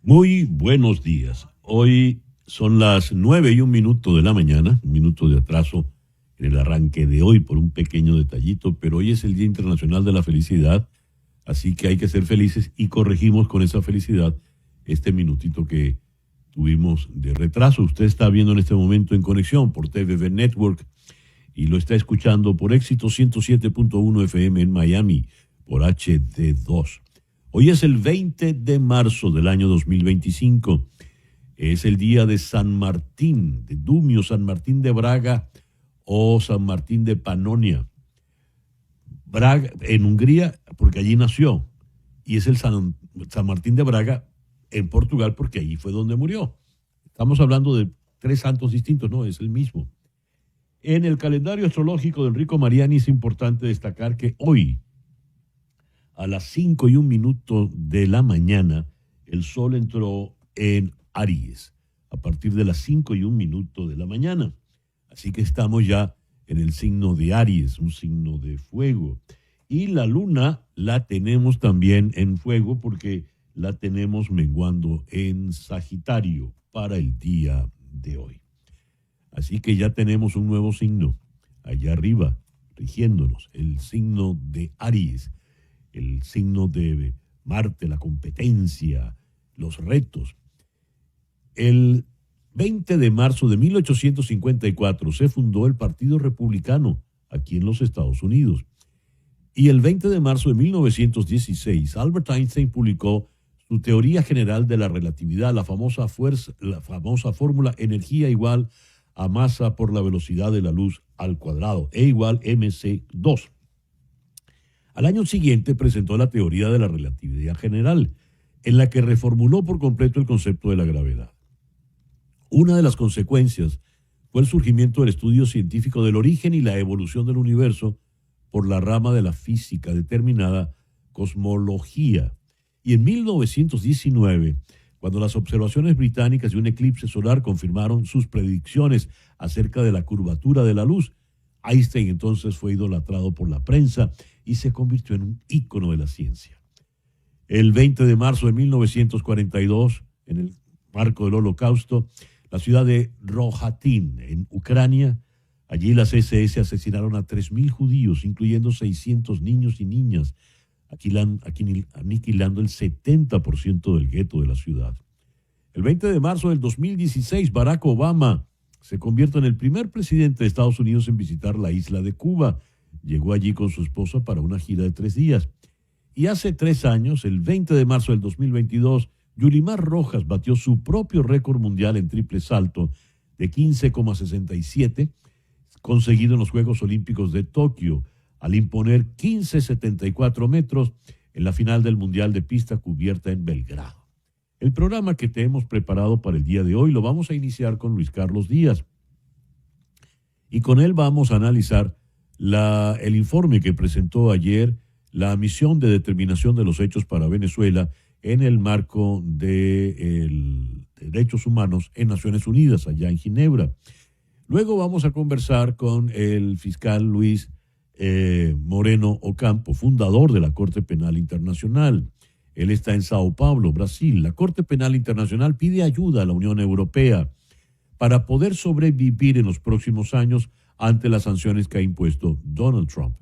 Muy buenos días. Hoy son las 9:01 de la mañana, un minuto de atraso en el arranque de hoy por un pequeño detallito, pero hoy es el Día Internacional de la Felicidad, así que hay que ser felices y corregimos con esa felicidad este minutito que tuvimos de retraso. Usted está viendo en este momento en conexión por TVV Network y lo está escuchando por Éxito 107.1 FM en Miami, por HD2. Hoy es el 20 de marzo del año 2025. Es el día de San Martín, de Dumio, San Martín de Braga o San Martín de Panonia. Braga, en Hungría, porque allí nació. Y es el San Martín de Braga en Portugal, porque allí fue donde murió. Estamos hablando de tres santos distintos, no, es el mismo. En el calendario astrológico de Enrico Mariani es importante destacar que hoy, a las 5:01 de la mañana, el sol entró en Aries, a partir de las 5:01 de la mañana. Así que estamos ya en el signo de Aries, un signo de fuego. Y la luna la tenemos también en fuego porque la tenemos menguando en Sagitario para el día de hoy. Así que ya tenemos un nuevo signo allá arriba, rigiéndonos, el signo de Aries. El signo de Marte, la competencia, los retos. El 20 de marzo de 1854 se fundó el Partido Republicano aquí en los Estados Unidos. Y el 20 de marzo de 1916, Albert Einstein publicó su teoría general de la relatividad, la famosa fórmula energía igual a masa por la velocidad de la luz al cuadrado, E igual mc2. Al año siguiente presentó la teoría de la relatividad general, en la que reformuló por completo el concepto de la gravedad. Una de las consecuencias fue el surgimiento del estudio científico del origen y la evolución del universo por la rama de la física determinada cosmología. Y en 1919, cuando las observaciones británicas de un eclipse solar confirmaron sus predicciones acerca de la curvatura de la luz, Einstein entonces fue idolatrado por la prensa y se convirtió en un ícono de la ciencia. El 20 de marzo de 1942, en el marco del Holocausto, la ciudad de Rojatín, en Ucrania, allí las SS asesinaron a 3.000 judíos, incluyendo 600 niños y niñas, aniquilando el 70% del gueto de la ciudad. El 20 de marzo del 2016, Barack Obama se convierte en el primer presidente de Estados Unidos en visitar la isla de Cuba. Llegó allí con su esposa para una gira de 3 días. Y hace 3 años, el 20 de marzo del 2022, Yulimar Rojas batió su propio récord mundial en triple salto de 15,67, conseguido en los Juegos Olímpicos de Tokio, al imponer 15,74 metros en la final del Mundial de Pista Cubierta en Belgrado. El programa que te hemos preparado para el día de hoy lo vamos a iniciar con Luis Carlos Díaz. Y con él vamos a analizar el informe que presentó ayer la Misión de Determinación de los Hechos para Venezuela en el marco de Derechos Humanos en Naciones Unidas, allá en Ginebra. Luego vamos a conversar con el fiscal Luis Moreno Ocampo, fundador de la Corte Penal Internacional. Él está en Sao Paulo, Brasil. La Corte Penal Internacional pide ayuda a la Unión Europea para poder sobrevivir en los próximos años ante las sanciones que ha impuesto Donald Trump.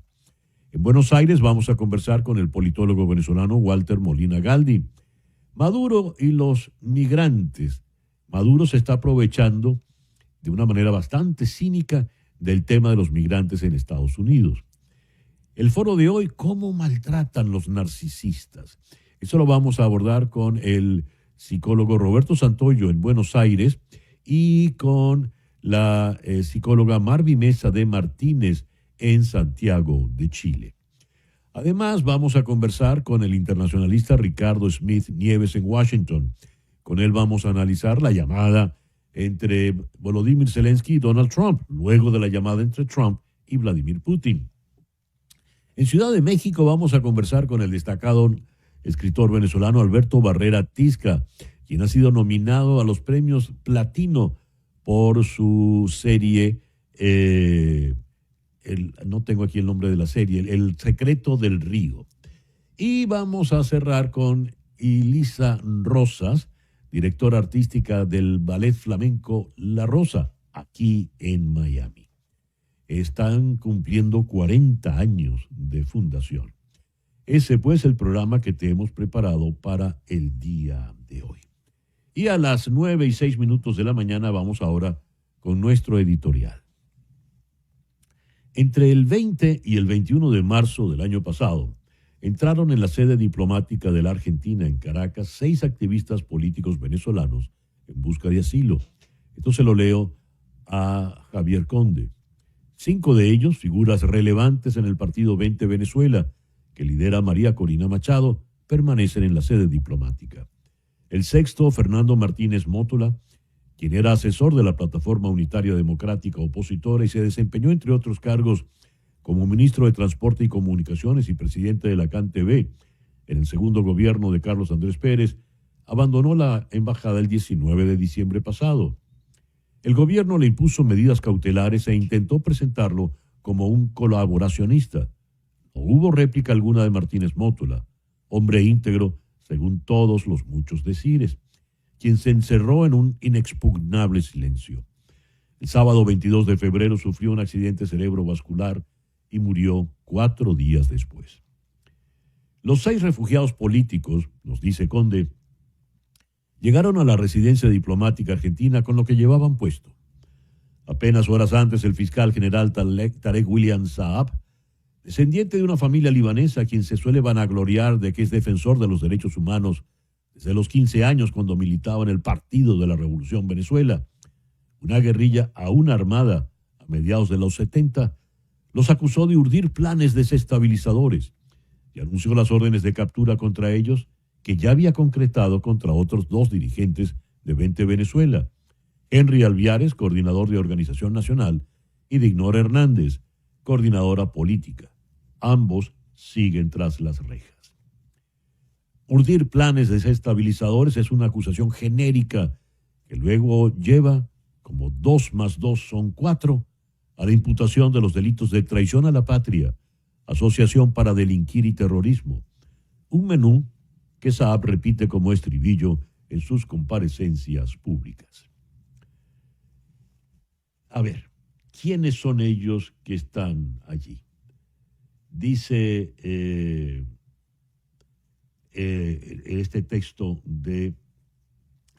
En Buenos Aires vamos a conversar con el politólogo venezolano Walter Molina Galdi. Maduro y los migrantes. Maduro se está aprovechando de una manera bastante cínica del tema de los migrantes en Estados Unidos. El foro de hoy, ¿cómo maltratan los narcisistas? Eso lo vamos a abordar con el psicólogo Roberto Santoyo en Buenos Aires y con la psicóloga Marvi Mesa de Martínez en Santiago de Chile. Además, vamos a conversar con el internacionalista Ricardo Smith Nieves en Washington. Con él vamos a analizar la llamada entre Volodymyr Zelensky y Donald Trump, luego de la llamada entre Trump y Vladimir Putin. En Ciudad de México vamos a conversar con el destacado escritor venezolano Alberto Barrera Tisca, quien ha sido nominado a los premios Platino por su serie, no tengo aquí el nombre de la serie, El Secreto del Río. Y vamos a cerrar con Elisa Rosas, directora artística del ballet flamenco La Rosa, aquí en Miami. Están cumpliendo 40 años de fundación. Ese pues el programa que te hemos preparado para el día de hoy. Y a las 9:06 de la mañana vamos ahora con nuestro editorial. Entre el 20 y el 21 de marzo del año pasado, entraron en la sede diplomática de la Argentina en Caracas 6 activistas políticos venezolanos en busca de asilo. Esto se lo leo a Javier Conde. 5 de ellos, figuras relevantes en el partido 20 Venezuela, que lidera María Corina Machado, permanecen en la sede diplomática. El sexto, Fernando Martínez Mótola, quien era asesor de la Plataforma Unitaria Democrática Opositora y se desempeñó, entre otros cargos, como ministro de Transporte y Comunicaciones y presidente de la CAN-TV en el segundo gobierno de Carlos Andrés Pérez, abandonó la embajada el 19 de diciembre pasado. El gobierno le impuso medidas cautelares e intentó presentarlo como un colaboracionista. No hubo réplica alguna de Martínez Mótola, hombre íntegro según todos los muchos decires, quien se encerró en un inexpugnable silencio. El sábado 22 de febrero sufrió un accidente cerebrovascular y murió 4 días después. Los 6 refugiados políticos, nos dice Conde, llegaron a la residencia diplomática argentina con lo que llevaban puesto. Apenas horas antes, el fiscal general Tarek William Saab, descendiente de una familia libanesa quien se suele vanagloriar de que es defensor de los derechos humanos desde los 15 años cuando militaba en el Partido de la Revolución Venezuela, una guerrilla aún armada a mediados de los 70, los acusó de urdir planes desestabilizadores y anunció las órdenes de captura contra ellos que ya había concretado contra otros 2 dirigentes de 20 Venezuela, Henry Alviares, coordinador de Organización Nacional, y Dignora Hernández, coordinadora política. Ambos siguen tras las rejas. Urdir planes desestabilizadores es una acusación genérica que luego lleva, como 2 más 2 son 4, a la imputación de los delitos de traición a la patria, asociación para delinquir y terrorismo, un menú que Saab repite como estribillo en sus comparecencias públicas. A ver, ¿quiénes son ellos que están allí? Dice este texto de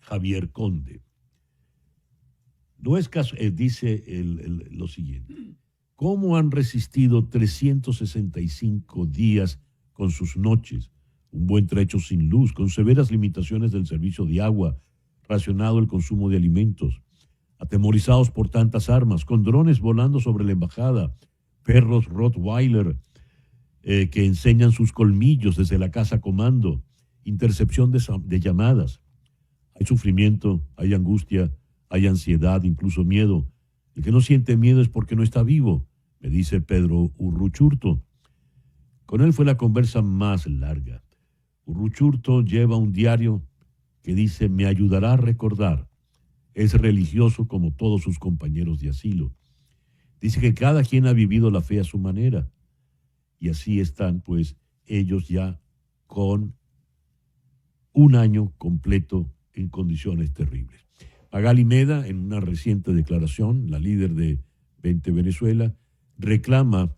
Javier Conde. No es caso, dice lo siguiente. ¿Cómo han resistido 365 días con sus noches, un buen trecho sin luz, con severas limitaciones del servicio de agua, racionado el consumo de alimentos, atemorizados por tantas armas, con drones volando sobre la embajada, perros Rottweiler que enseñan sus colmillos desde la casa comando, intercepción de llamadas? Hay sufrimiento, hay angustia, hay ansiedad, incluso miedo. El que no siente miedo es porque no está vivo, me dice Pedro Urruchurto. Con él fue la conversa más larga. Urruchurto lleva un diario que dice: me ayudará a recordar. Es religioso como todos sus compañeros de asilo. Dice que cada quien ha vivido la fe a su manera. Y así están, pues, ellos ya con un año completo en condiciones terribles. Magali Meda, en una reciente declaración, la líder de 20 Venezuela, reclama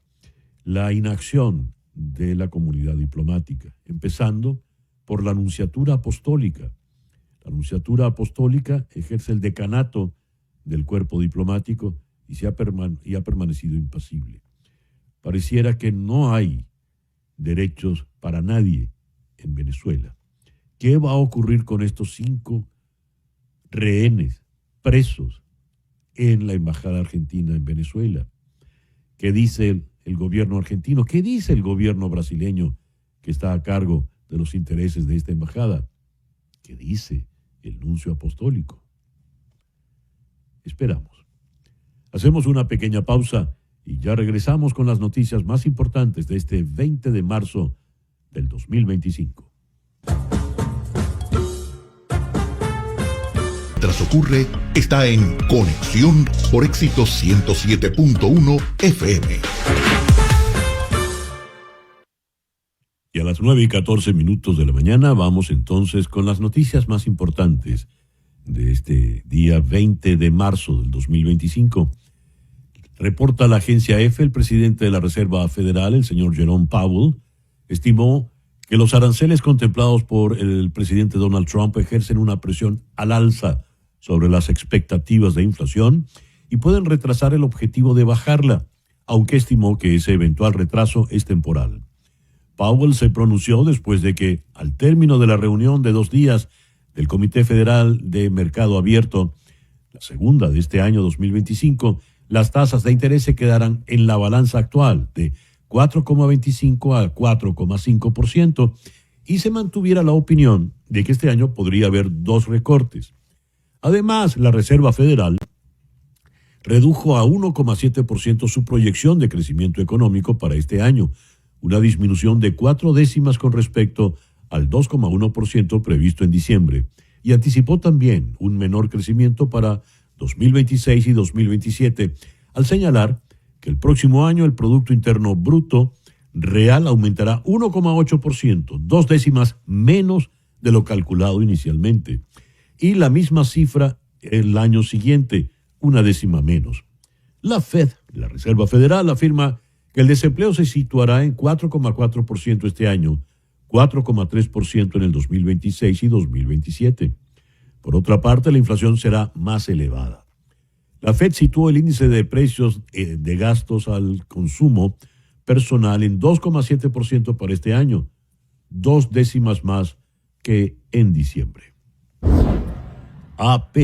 la inacción de la comunidad diplomática, empezando por la Nunciatura Apostólica. La Nunciatura Apostólica ejerce el decanato del cuerpo diplomático y ha permanecido impasible. Pareciera que no hay derechos para nadie en Venezuela. ¿Qué va a ocurrir con estos 5 rehenes presos en la embajada argentina en Venezuela? ¿Qué dice el gobierno argentino? ¿Qué dice el gobierno brasileño que está a cargo de los intereses de esta embajada? ¿Qué dice el nuncio apostólico? Esperamos. Hacemos una pequeña pausa y ya regresamos con las noticias más importantes de este 20 de marzo del 2025. Tras ocurre, está en Conexión por Éxitos 107.1 FM. Y a las 9:14 de la mañana vamos entonces con las noticias más importantes de este día 20 de marzo del 2025. Reporta la agencia EFE, el presidente de la Reserva Federal, el señor Jerome Powell, estimó que los aranceles contemplados por el presidente Donald Trump ejercen una presión al alza sobre las expectativas de inflación y pueden retrasar el objetivo de bajarla, aunque estimó que ese eventual retraso es temporal. Powell se pronunció después de que, al término de la reunión de 2 días del Comité Federal de Mercado Abierto, la segunda de este año 2025, las tasas de interés se quedarán en la balanza actual de 4,25 a 4,5% y se mantuviera la opinión de que este año podría haber 2 recortes. Además, la Reserva Federal redujo a 1,7% su proyección de crecimiento económico para este año, una disminución de 4 décimas con respecto al 2,1% previsto en diciembre, y anticipó también un menor crecimiento para 2026 y 2027, al señalar que el próximo año el Producto Interno Bruto real aumentará 1,8%, 2 décimas menos de lo calculado inicialmente, y la misma cifra el año siguiente, 1 décima menos. La Fed, la Reserva Federal, afirma que el desempleo se situará en 4,4% este año, 4,3% en el 2026 y 2027. Por otra parte, la inflación será más elevada. La Fed situó el índice de precios de gastos al consumo personal en 2,7% para este año, 2 décimas más que en diciembre. AP.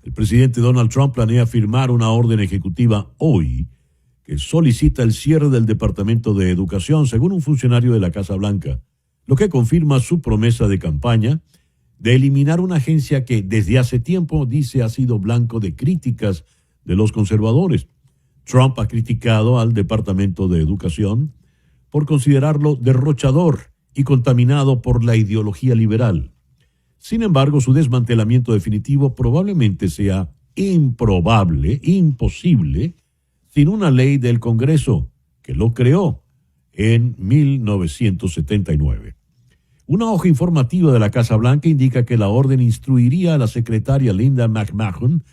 El presidente Donald Trump planea firmar una orden ejecutiva hoy que solicita el cierre del Departamento de Educación, según un funcionario de la Casa Blanca, lo que confirma su promesa de campaña de eliminar una agencia que desde hace tiempo dice ha sido blanco de críticas de los conservadores. Trump ha criticado al Departamento de Educación por considerarlo derrochador y contaminado por la ideología liberal. Sin embargo, su desmantelamiento definitivo probablemente sea imposible, sin una ley del Congreso que lo creó en 1979. Una hoja informativa de la Casa Blanca indica que la orden instruiría a la secretaria Linda McMahon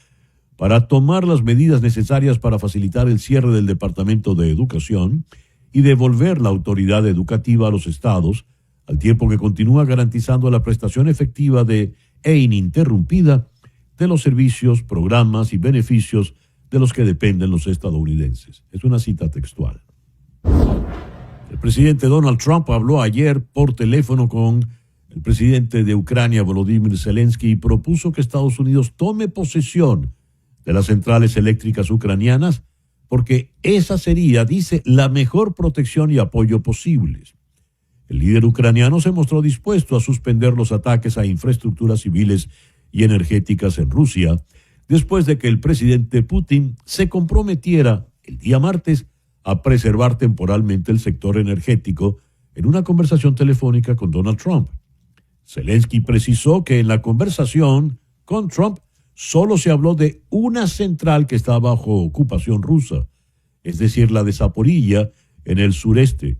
para tomar las medidas necesarias para facilitar el cierre del Departamento de Educación y devolver la autoridad educativa a los estados, al tiempo que continúa garantizando la prestación efectiva e ininterrumpida de los servicios, programas y beneficios de los que dependen los estadounidenses. Es una cita textual. El presidente Donald Trump habló ayer por teléfono con el presidente de Ucrania, Volodymyr Zelensky, y propuso que Estados Unidos tome posesión de las centrales eléctricas ucranianas porque esa sería, dice, la mejor protección y apoyo posibles. El líder ucraniano se mostró dispuesto a suspender los ataques a infraestructuras civiles y energéticas en Rusia, después de que el presidente Putin se comprometiera el día martes a preservar temporalmente el sector energético en una conversación telefónica con Donald Trump. Zelensky precisó que en la conversación con Trump solo se habló de una central que está bajo ocupación rusa, es decir, la de Zaporilla en el sureste.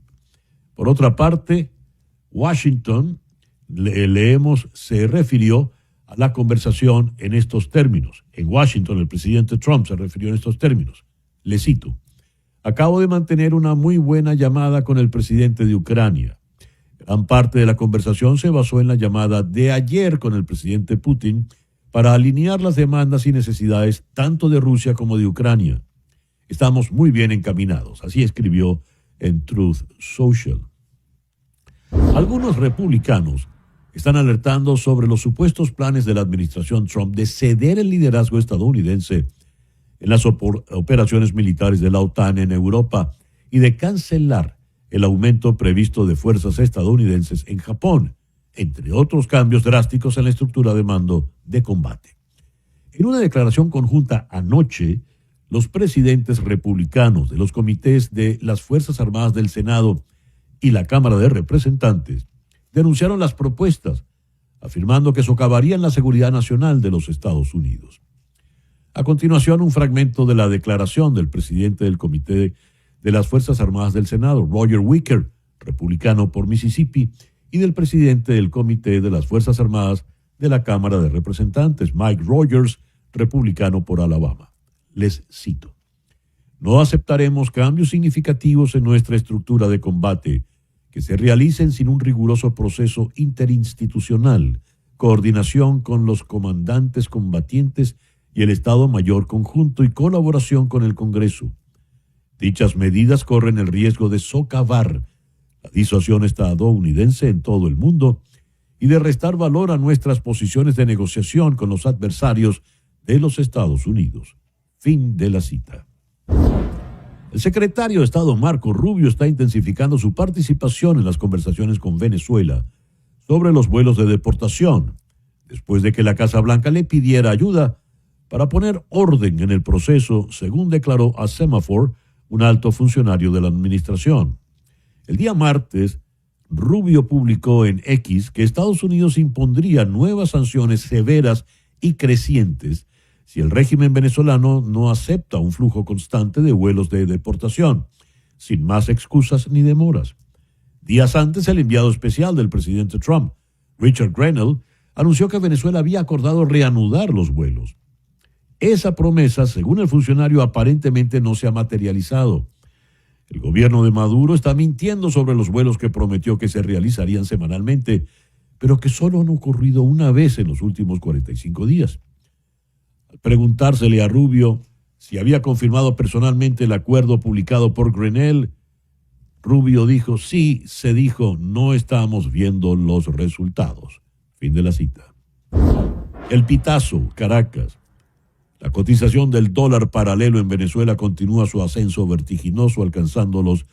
Por otra parte, Washington, se refirió a la conversación en estos términos. En Washington, el presidente Trump se refirió en estos términos. Le cito: acabo de mantener una muy buena llamada con el presidente de Ucrania. Gran parte de la conversación se basó en la llamada de ayer con el presidente Putin para alinear las demandas y necesidades tanto de Rusia como de Ucrania. Estamos muy bien encaminados, así escribió en Truth Social. Algunos republicanos están alertando sobre los supuestos planes de la administración Trump de ceder el liderazgo estadounidense en las operaciones militares de la OTAN en Europa y de cancelar el aumento previsto de fuerzas estadounidenses en Japón, entre otros cambios drásticos en la estructura de mando de combate. En una declaración conjunta anoche, los presidentes republicanos de los comités de las Fuerzas Armadas del Senado y la Cámara de Representantes denunciaron las propuestas, afirmando que socavarían la seguridad nacional de los Estados Unidos. A continuación, un fragmento de la declaración del presidente del Comité de las Fuerzas Armadas del Senado, Roger Wicker, republicano por Mississippi, y del presidente del Comité de las Fuerzas Armadas de la Cámara de Representantes, Mike Rogers, republicano por Alabama. Les cito: no aceptaremos cambios significativos en nuestra estructura de combate que se realicen sin un riguroso proceso interinstitucional, coordinación con los comandantes combatientes y el Estado Mayor conjunto y colaboración con el Congreso. Dichas medidas corren el riesgo de socavar la disuasión estadounidense en todo el mundo y de restar valor a nuestras posiciones de negociación con los adversarios de los Estados Unidos. Fin de la cita. El secretario de Estado Marco Rubio está intensificando su participación en las conversaciones con Venezuela sobre los vuelos de deportación, después de que la Casa Blanca le pidiera ayuda para poner orden en el proceso, según declaró a Semafor, un alto funcionario de la administración. El día martes, Rubio publicó en X que Estados Unidos impondría nuevas sanciones severas y crecientes si el régimen venezolano no acepta un flujo constante de vuelos de deportación, sin más excusas ni demoras. Días antes, el enviado especial del presidente Trump, Richard Grenell, anunció que Venezuela había acordado reanudar los vuelos. Esa promesa, según el funcionario, aparentemente no se ha materializado. El gobierno de Maduro está mintiendo sobre los vuelos que prometió que se realizarían semanalmente, pero que solo han ocurrido una vez en los últimos 45 días. Al preguntársele a Rubio si había confirmado personalmente el acuerdo publicado por Grenell, Rubio dijo: sí, se dijo, no estamos viendo los resultados. Fin de la cita. El Pitazo, Caracas. La cotización del dólar paralelo en Venezuela continúa su ascenso vertiginoso, alcanzando los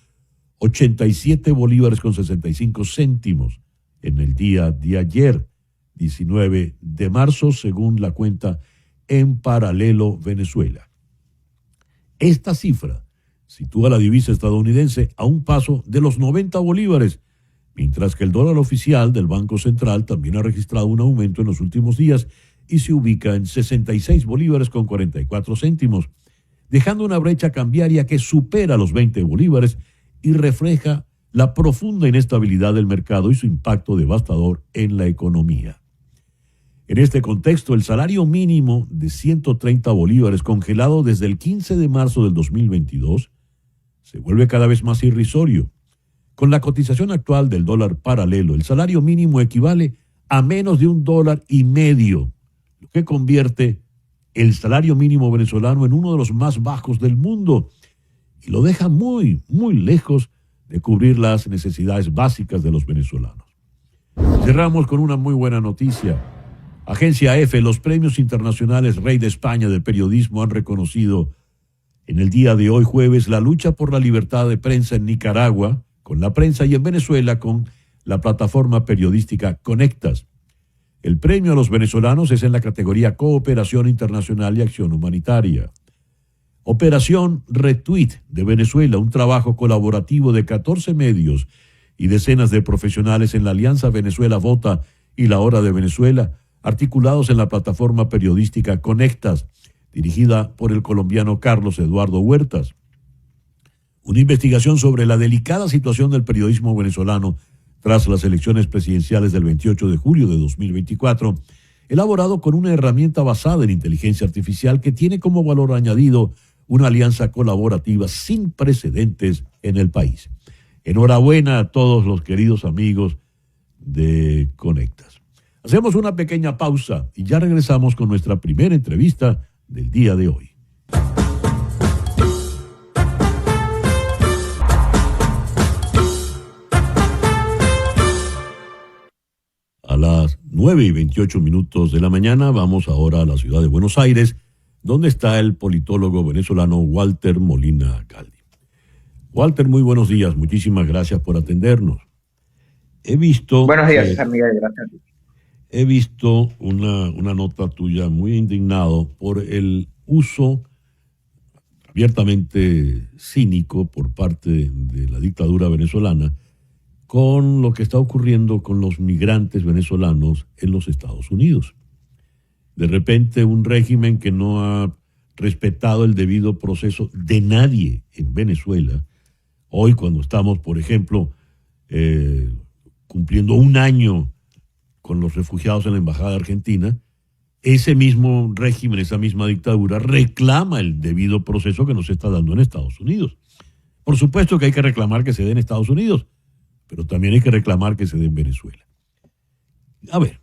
87 bolívares con 65 céntimos en el día de ayer, 19 de marzo, según la cuenta En Paralelo Venezuela. Esta cifra sitúa la divisa estadounidense a un paso de los 90 bolívares, mientras que el dólar oficial del Banco Central también ha registrado un aumento en los últimos días y se ubica en 66 bolívares con 44 céntimos, dejando una brecha cambiaria que supera los 20 bolívares y refleja la profunda inestabilidad del mercado y su impacto devastador en la economía. En este contexto, el salario mínimo de 130 bolívares, congelado desde el 15 de marzo del 2022, se vuelve cada vez más irrisorio. Con la cotización actual del dólar paralelo, el salario mínimo equivale a menos de $1.50, lo que convierte el salario mínimo venezolano en uno de los más bajos del mundo y lo deja muy, muy lejos de cubrir las necesidades básicas de los venezolanos. Cerramos con una muy buena noticia. Agencia EFE, los premios internacionales Rey de España de periodismo han reconocido en el día de hoy, jueves, la lucha por la libertad de prensa en Nicaragua con la prensa y en Venezuela con la plataforma periodística Conectas. El premio a los venezolanos es en la categoría Cooperación Internacional y Acción Humanitaria. Operación Retweet de Venezuela, un trabajo colaborativo de 14 medios y decenas de profesionales en la Alianza Venezuela Vota y La Hora de Venezuela, articulados en la plataforma periodística Conectas, dirigida por el colombiano Carlos Eduardo Huertas. Una investigación sobre la delicada situación del periodismo venezolano tras las elecciones presidenciales del 28 de julio de 2024, elaborado con una herramienta basada en inteligencia artificial que tiene como valor añadido una alianza colaborativa sin precedentes en el país. Enhorabuena a todos los queridos amigos de Conectas. Hacemos una pequeña pausa y ya regresamos con nuestra primera entrevista del día de hoy. A las 9:28 de la mañana vamos ahora a la ciudad de Buenos Aires, donde está el politólogo venezolano Walter Molina Caldi. Walter, muy buenos días, muchísimas gracias por atendernos. Buenos días, amiga, gracias a ti. He visto una nota tuya muy indignado por el uso abiertamente cínico por parte de la dictadura venezolana con lo que está ocurriendo con los migrantes venezolanos en los Estados Unidos. De repente, un régimen que no ha respetado el debido proceso de nadie en Venezuela, hoy cuando estamos, por ejemplo, cumpliendo un año con los refugiados en la Embajada de Argentina, ese mismo régimen, esa misma dictadura, reclama el debido proceso que nos está dando en Estados Unidos. Por supuesto que hay que reclamar que se dé en Estados Unidos, pero también hay que reclamar que se dé en Venezuela. A ver,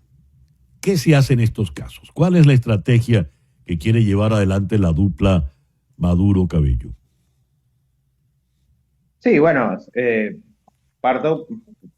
¿qué se hace en estos casos? ¿Cuál es la estrategia que quiere llevar adelante la dupla Maduro-Cabello? Sí, bueno, parto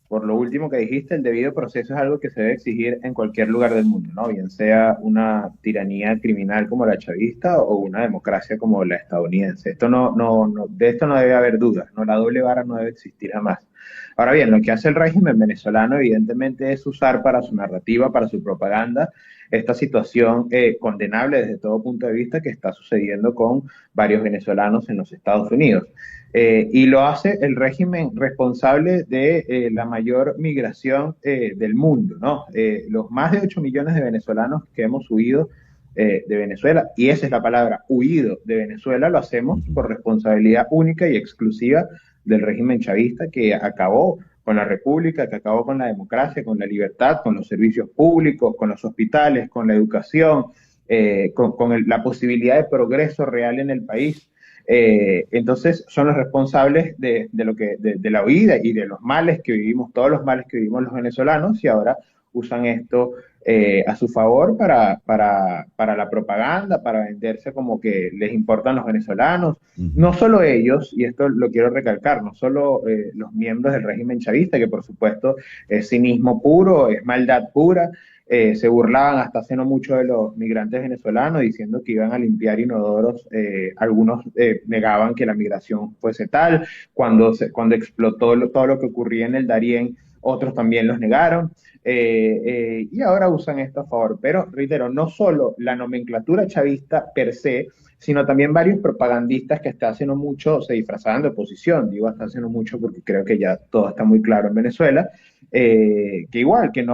por lo último que dijiste. El debido proceso es algo que se debe exigir en cualquier lugar del mundo, ¿no? Bien sea una tiranía criminal como la chavista o una democracia como la estadounidense. De esto no debe haber dudas, ¿no? La doble vara no debe existir jamás. Ahora bien, lo que hace el régimen venezolano evidentemente es usar para su narrativa, para su propaganda, esta situación condenable desde todo punto de vista que está sucediendo con varios venezolanos en los Estados Unidos. Y lo hace el régimen responsable de la mayor migración del mundo, ¿no? Los más de 8 millones de venezolanos que hemos huido de Venezuela, y esa es la palabra, huido de Venezuela, lo hacemos por responsabilidad única y exclusiva del régimen chavista, que acabó con la república, que acabó con la democracia, con la libertad, con los servicios públicos, con los hospitales, con la educación, con la posibilidad de progreso real en el país. Entonces son los responsables de la huida y de los males que vivimos, todos los males que vivimos los venezolanos, y ahora usan esto a su favor para la propaganda, para venderse como que les importan los venezolanos. No solo ellos, y esto lo quiero recalcar, no solo los miembros del régimen chavista, que por supuesto es cinismo puro, es maldad pura. Se burlaban hasta hace no mucho de los migrantes venezolanos, diciendo que iban a limpiar inodoros. Algunos negaban que la migración fuese tal. Cuando explotó todo lo que ocurría en el Darién, otros también los negaron. Y ahora usan esto a favor. Pero, reitero, no solo la nomenclatura chavista per se, sino también varios propagandistas que hasta hace no mucho se disfrazaban de oposición. Digo hasta hace no mucho porque creo que ya todo está muy claro en Venezuela. Que igual, que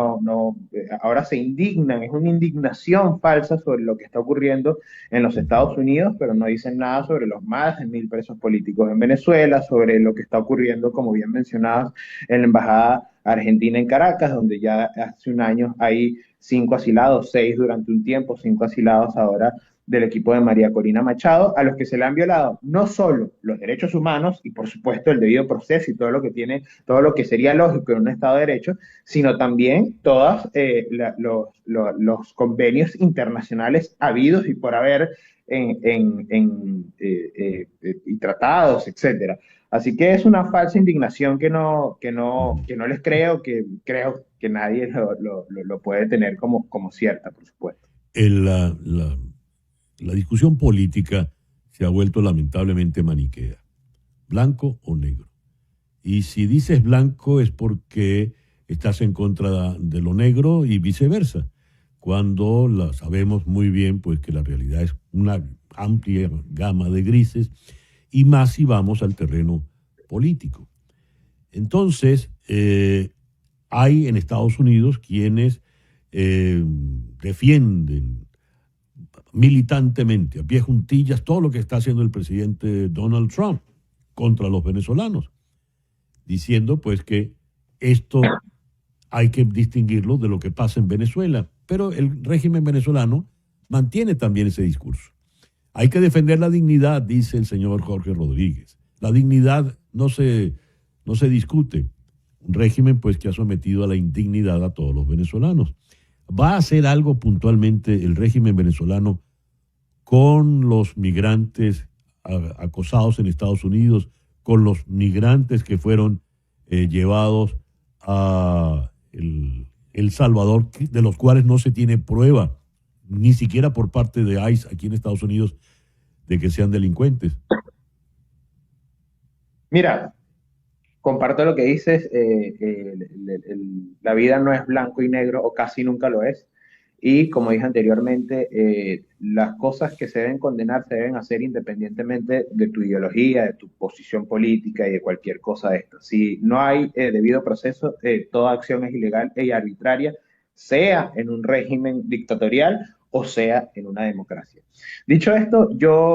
ahora se indignan, es una indignación falsa sobre lo que está ocurriendo en los Estados Unidos, pero no dicen nada sobre los más de 1.000 presos políticos en Venezuela, sobre lo que está ocurriendo, como bien mencionabas, en la Embajada Argentina en Caracas, donde ya hace un año hay 5 asilados, 6 durante un tiempo, 5 asilados ahora del equipo de María Corina Machado, a los que se le han violado no solo los derechos humanos y por supuesto el debido proceso y todo lo que sería lógico en un Estado de Derecho, sino también todos los convenios internacionales habidos y por haber y tratados, etcétera. Así que es una falsa indignación que no les creo, que creo que nadie lo puede tener como cierta, por supuesto. La discusión política se ha vuelto lamentablemente maniquea, blanco o negro. Y si dices blanco es porque estás en contra de lo negro y viceversa, cuando sabemos muy bien pues que la realidad es una amplia gama de grises, y más si vamos al terreno político. Entonces, hay en Estados Unidos quienes defienden militantemente, a pie juntillas, todo lo que está haciendo el presidente Donald Trump contra los venezolanos, diciendo pues que esto hay que distinguirlo de lo que pasa en Venezuela. Pero el régimen venezolano mantiene también ese discurso. Hay que defender la dignidad, dice el señor Jorge Rodríguez. La dignidad no se discute. Un régimen pues que ha sometido a la indignidad a todos los venezolanos. ¿Va a hacer algo puntualmente el régimen venezolano con los migrantes acosados en Estados Unidos, con los migrantes que fueron llevados a El Salvador, de los cuales no se tiene prueba, ni siquiera por parte de ICE aquí en Estados Unidos, de que sean delincuentes? Mira, comparto lo que dices. La vida no es blanco y negro, o casi nunca lo es. Y como dije anteriormente, las cosas que se deben condenar se deben hacer independientemente de tu ideología, de tu posición política y de cualquier cosa de esto. Si no hay debido proceso, toda acción es ilegal y arbitraria, sea en un régimen dictatorial o sea en una democracia. Dicho esto,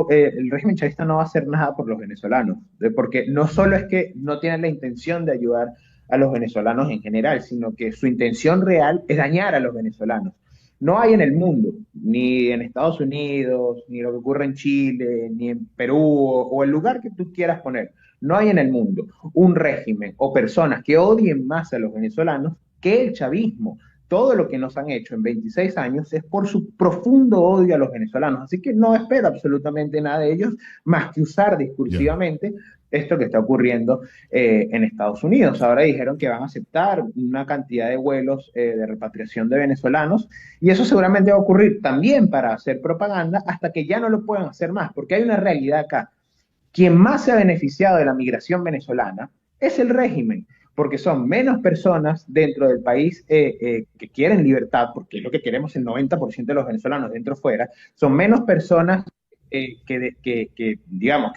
el régimen chavista no va a hacer nada por los venezolanos, porque no solo es que no tienen la intención de ayudar a los venezolanos en general, sino que su intención real es dañar a los venezolanos. No hay en el mundo, ni en Estados Unidos, ni lo que ocurre en Chile, ni en Perú, o el lugar que tú quieras poner, no hay en el mundo un régimen o personas que odien más a los venezolanos que el chavismo. Todo lo que nos han hecho en 26 años es por su profundo odio a los venezolanos. Así que no espero absolutamente nada de ellos más que usar Ya. discursivamente esto que está ocurriendo en Estados Unidos. Ahora dijeron que van a aceptar una cantidad de vuelos de repatriación de venezolanos y eso seguramente va a ocurrir también para hacer propaganda hasta que ya no lo puedan hacer más, porque hay una realidad acá. Quien más se ha beneficiado de la migración venezolana es el régimen, porque son menos personas dentro del país que quieren libertad, porque es lo que queremos el 90% de los venezolanos dentro o fuera, son menos personas digamos,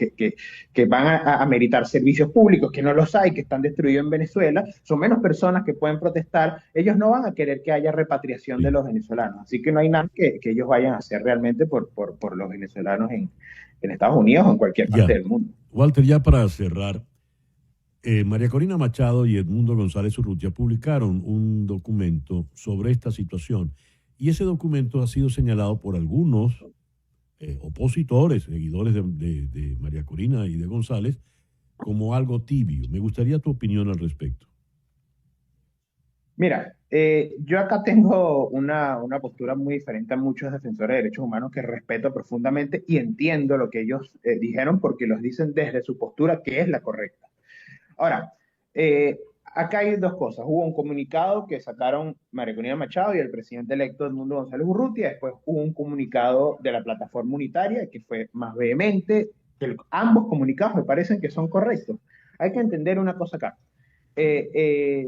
que van a meritar servicios públicos, que no los hay, que están destruidos en Venezuela, son menos personas que pueden protestar, ellos no van a querer que haya repatriación de Sí. los venezolanos, así que no hay nada que ellos vayan a hacer realmente por los venezolanos en Estados Unidos o en cualquier parte Ya. del mundo. Walter, ya para cerrar, María Corina Machado y Edmundo González Urrutia publicaron un documento sobre esta situación y ese documento ha sido señalado por algunos opositores, seguidores de María Corina y de González, como algo tibio. Me gustaría tu opinión al respecto. Mira, yo acá tengo una postura muy diferente a muchos defensores de derechos humanos que respeto profundamente y entiendo lo que ellos dijeron porque los dicen desde su postura que es la correcta. Ahora, acá hay dos cosas. Hubo un comunicado que sacaron María Corina Machado y el presidente electo Edmundo González Urrutia. Después hubo un comunicado de la plataforma unitaria que fue más vehemente. Ambos comunicados me parecen que son correctos. Hay que entender una cosa acá. Eh, eh,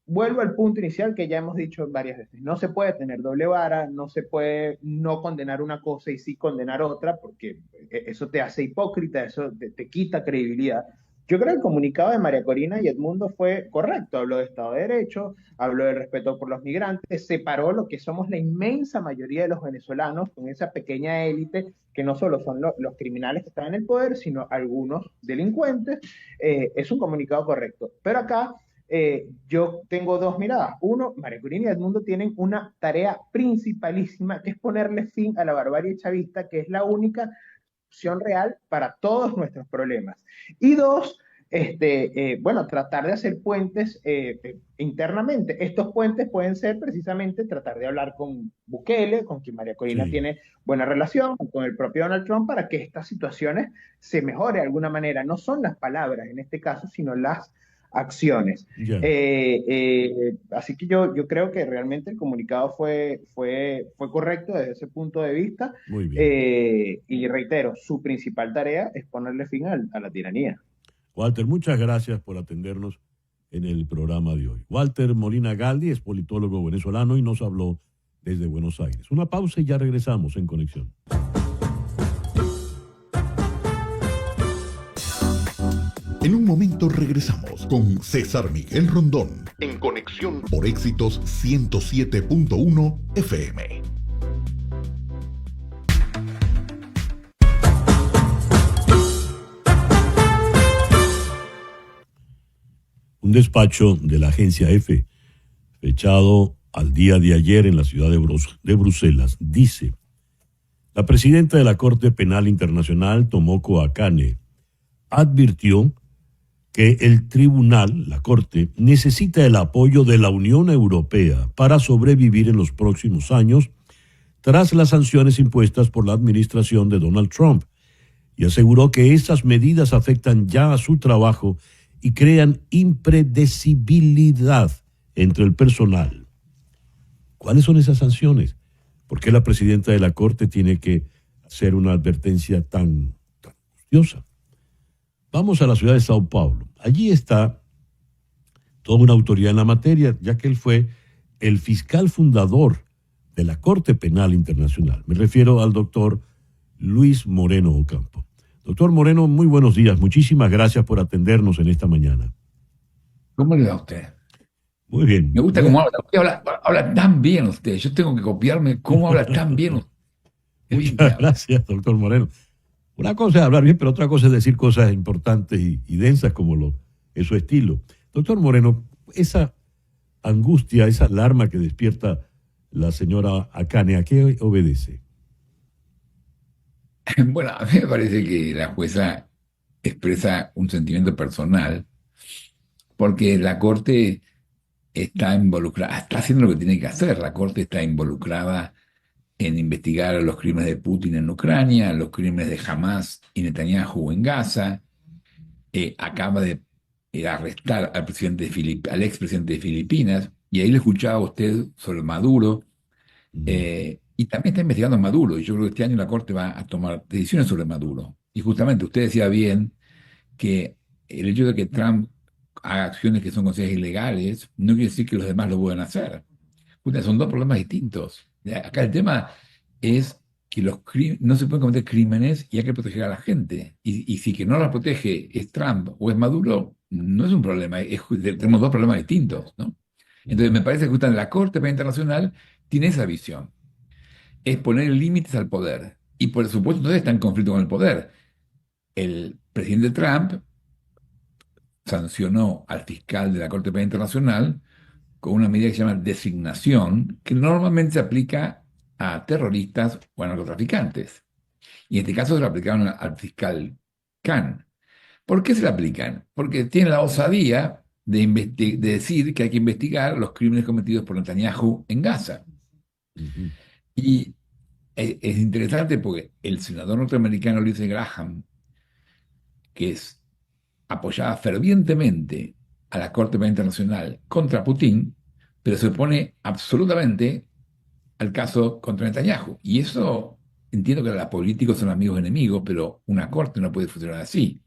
Vuelvo al punto inicial que ya hemos dicho varias veces. No se puede tener doble vara, no se puede no condenar una cosa y sí condenar otra, porque eso te hace hipócrita, eso te quita credibilidad. Yo creo que el comunicado de María Corina y Edmundo fue correcto. Habló de Estado de Derecho, habló del respeto por los migrantes, separó lo que somos la inmensa mayoría de los venezolanos con esa pequeña élite que no solo son los criminales que están en el poder, sino algunos delincuentes. Es un comunicado correcto. Pero acá yo tengo dos miradas. Uno, María Corina y Edmundo tienen una tarea principalísima, que es ponerle fin a la barbarie chavista, que es la única opción real para todos nuestros problemas. Y dos, bueno, tratar de hacer puentes internamente. Estos puentes pueden ser precisamente tratar de hablar con Bukele, con quien María Corina Sí, tiene buena relación, con el propio Donald Trump, para que estas situaciones se mejore de alguna manera. No son las palabras en este caso, sino las acciones. ya, Así que yo creo que realmente el comunicado fue correcto desde ese punto de vista. muy bien. Y reitero, su principal tarea es ponerle fin a la tiranía. Walter, muchas gracias por atendernos en el programa de hoy. Walter Molina Galdi es politólogo venezolano y nos habló desde Buenos Aires. Una pausa y ya regresamos en Conexión. En un momento regresamos con César Miguel Rondón en Conexión por Éxitos 107.1 FM. Un despacho de la agencia EFE, fechado al día de ayer en la ciudad de Bruselas, dice: la presidenta de la Corte Penal Internacional, Tomoko Akane, advirtió que el tribunal, la Corte, necesita el apoyo de la Unión Europea para sobrevivir en los próximos años tras las sanciones impuestas por la administración de Donald Trump, y aseguró que esas medidas afectan ya a su trabajo y crean impredecibilidad entre el personal. ¿Cuáles son esas sanciones? ¿Por qué la presidenta de la Corte tiene que hacer una advertencia tan angustiosa? Vamos a la ciudad de Sao Paulo. Allí está toda una autoridad en la materia, ya que él fue el fiscal fundador de la Corte Penal Internacional. Me refiero al doctor Luis Moreno Ocampo. Doctor Moreno, muy buenos días. Muchísimas gracias por atendernos en esta mañana. ¿Cómo le va a usted? Muy bien. Me gusta cómo habla. Habla tan bien usted. Yo tengo que copiarme cómo habla tan bien usted. Qué bien que Muchas habla. gracias, doctor Moreno. Una cosa es hablar bien, pero otra cosa es decir cosas importantes y densas como es su estilo. Doctor Moreno, esa angustia, esa alarma que despierta la señora Akane, ¿a qué obedece? Bueno, a mí me parece que la jueza expresa un sentimiento personal porque la Corte está involucrada, está haciendo lo que tiene que hacer. La Corte está involucrada en investigar los crímenes de Putin en Ucrania, los crímenes de Hamas y Netanyahu en Gaza. Acaba de arrestar al al expresidente de Filipinas, y ahí le escuchaba a usted sobre Maduro, Ujú, y también está investigando a Maduro, y yo creo que este año la Corte va a tomar decisiones sobre Maduro. Y justamente usted decía bien que el hecho de que Trump haga acciones que son consideradas ilegales no quiere decir que los demás lo puedan hacer. Puta, son dos problemas distintos. Acá el tema es que no se pueden cometer crímenes y hay que proteger a la gente. Y si que no la protege es Trump o es Maduro, no es un problema, tenemos dos problemas distintos, ¿no? Entonces ujú, me parece que justamente la Corte Penal Internacional tiene esa visión, es poner límites al poder. Y por supuesto entonces está en conflicto con el poder. El presidente Trump sancionó al fiscal de la Corte Penal Internacional con una medida que se llama designación, que normalmente se aplica a terroristas o a narcotraficantes. Y en este caso se lo aplicaron al fiscal Khan. ¿Por qué se lo aplican? Porque tienen la osadía de decir que hay que investigar los crímenes cometidos por Netanyahu en Gaza. ujú, Y es interesante porque el senador norteamericano Lindsey Graham, que apoyaba fervientemente a la Corte Penal Internacional contra Putin, pero se opone absolutamente al caso contra Netanyahu. Y eso, entiendo que los políticos son amigos enemigos, pero una corte no puede funcionar así.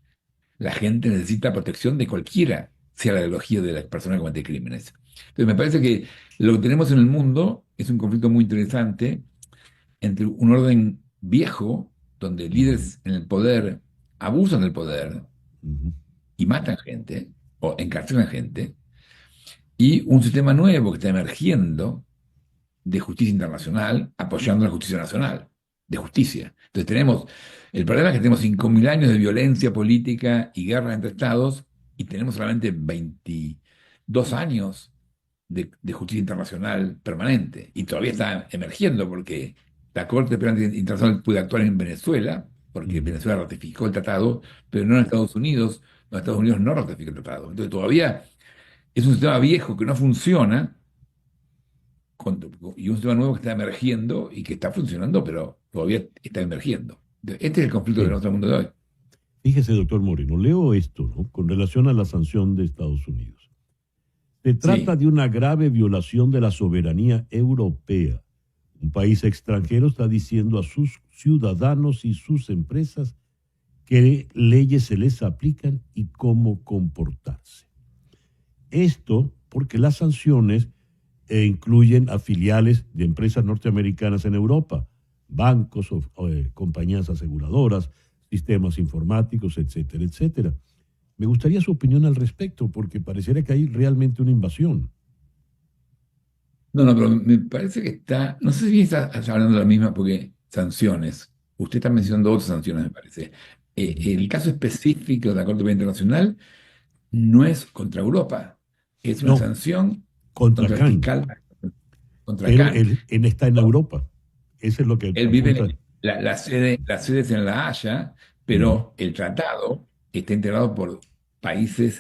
La gente necesita protección de cualquiera, sea la ideología de la persona que comete crímenes. Entonces, me parece que lo que tenemos en el mundo es un conflicto muy interesante entre un orden viejo, donde ujú, líderes en el poder abusan del poder ujú, y matan gente o encarcelan gente, y un sistema nuevo que está emergiendo de justicia internacional apoyando la justicia nacional, de justicia. Entonces el problema es que tenemos 5.000 años de violencia política y guerra entre estados y tenemos solamente 22 años de justicia internacional permanente. Y todavía está emergiendo porque la Corte Penal Internacional puede actuar en Venezuela, porque ujú. Venezuela ratificó el tratado, pero no en Estados Unidos. Los Estados Unidos no ratificó el tratado. Entonces todavía es un sistema viejo que no funciona con- y un sistema nuevo que está emergiendo y que está funcionando, pero todavía está emergiendo. Este es el conflicto de Bien, nuestro mundo de hoy. fíjese, doctor Moreno, leo esto, ¿no? Con relación a la sanción de Estados Unidos. Se trata Sí, de una grave violación de la soberanía europea. Un país extranjero está diciendo a sus ciudadanos y sus empresas qué leyes se les aplican y cómo comportarse. Esto porque las sanciones incluyen a filiales de empresas norteamericanas en Europa, bancos o compañías aseguradoras, sistemas informáticos, etcétera, etcétera. Me gustaría su opinión al respecto, porque pareciera que hay realmente una invasión. no, no, pero me parece que no sé si bien está hablando de la misma, porque sanciones, usted está mencionando otras sanciones, me parece. Ujú. El caso específico de la Corte Penal Internacional no es contra Europa, es una No, sanción contra contra el Khan, fiscal, contra pero Khan. él está en Europa. Eso es lo que Él vive, apunta. la sede es en La Haya, Ujú, pero el tratado está integrado por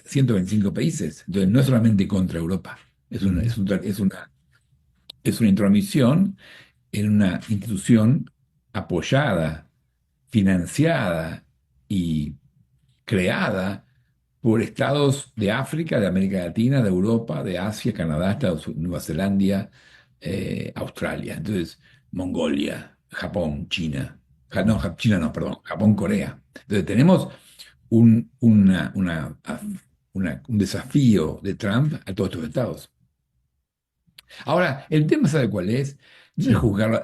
125 países. Entonces no es solamente contra Europa, es una, ujú, es un tra- es una intromisión en una institución apoyada, financiada y creada por estados de África, de América Latina, de Europa, de Asia, Canadá, Estados Unidos, Nueva Zelanda, Australia. Entonces, Mongolia, Japón, China. No, ujú. China no, perdón, Japón, Corea. Entonces, tenemos un, un desafío de Trump a todos estos estados. Ahora, el tema, ¿sabe cuál es? No es Sí, juzgarlo.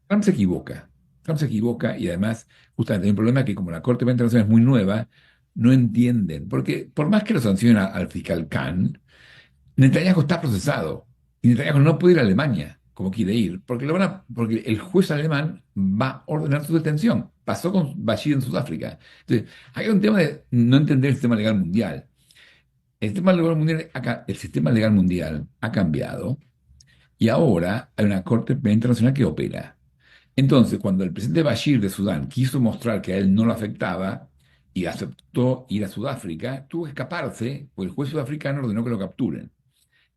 Trump se equivoca. Trump se equivoca y además, justamente, hay un problema que como la Corte Penal Internacional es muy nueva, no entienden. Porque por más que lo sancionen al fiscal Khan, Netanyahu está procesado. Y Netanyahu no puede ir a Alemania como quiere ir, porque, porque el juez alemán va a ordenar su detención. Pasó con Bashir en Sudáfrica. Entonces, hay un tema de no entender el sistema legal mundial. El sistema legal mundial ha cambiado y ahora hay una Corte Penal Internacional que opera. Entonces, cuando el presidente Bashir de Sudán quiso mostrar que a él no lo afectaba y aceptó ir a Sudáfrica, tuvo que escaparse, porque el juez sudafricano ordenó que lo capturen.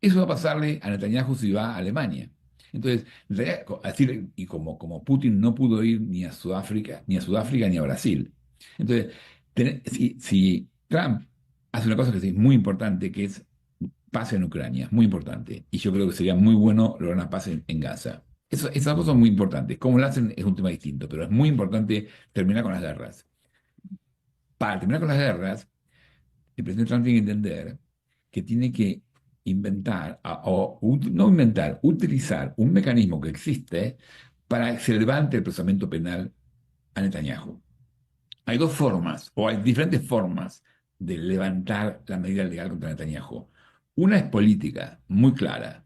Eso va a pasarle a Netanyahu si va a Alemania. Entonces, y como Putin no pudo ir ni a Sudáfrica, ni a Brasil. Entonces, si Trump hace una cosa que es muy importante, que es paz en Ucrania, muy importante, y yo creo que sería muy bueno lograr una paz en Gaza. Esas cosas son muy importantes. Cómo lo hacen es un tema distinto, pero es muy importante terminar con las guerras. Para terminar con las guerras, el presidente Trump tiene que entender que tiene que utilizar un mecanismo que existe para que se levante el procesamiento penal a Netanyahu. Hay dos formas, o hay diferentes formas de levantar la medida legal contra Netanyahu. Una es política, muy clara.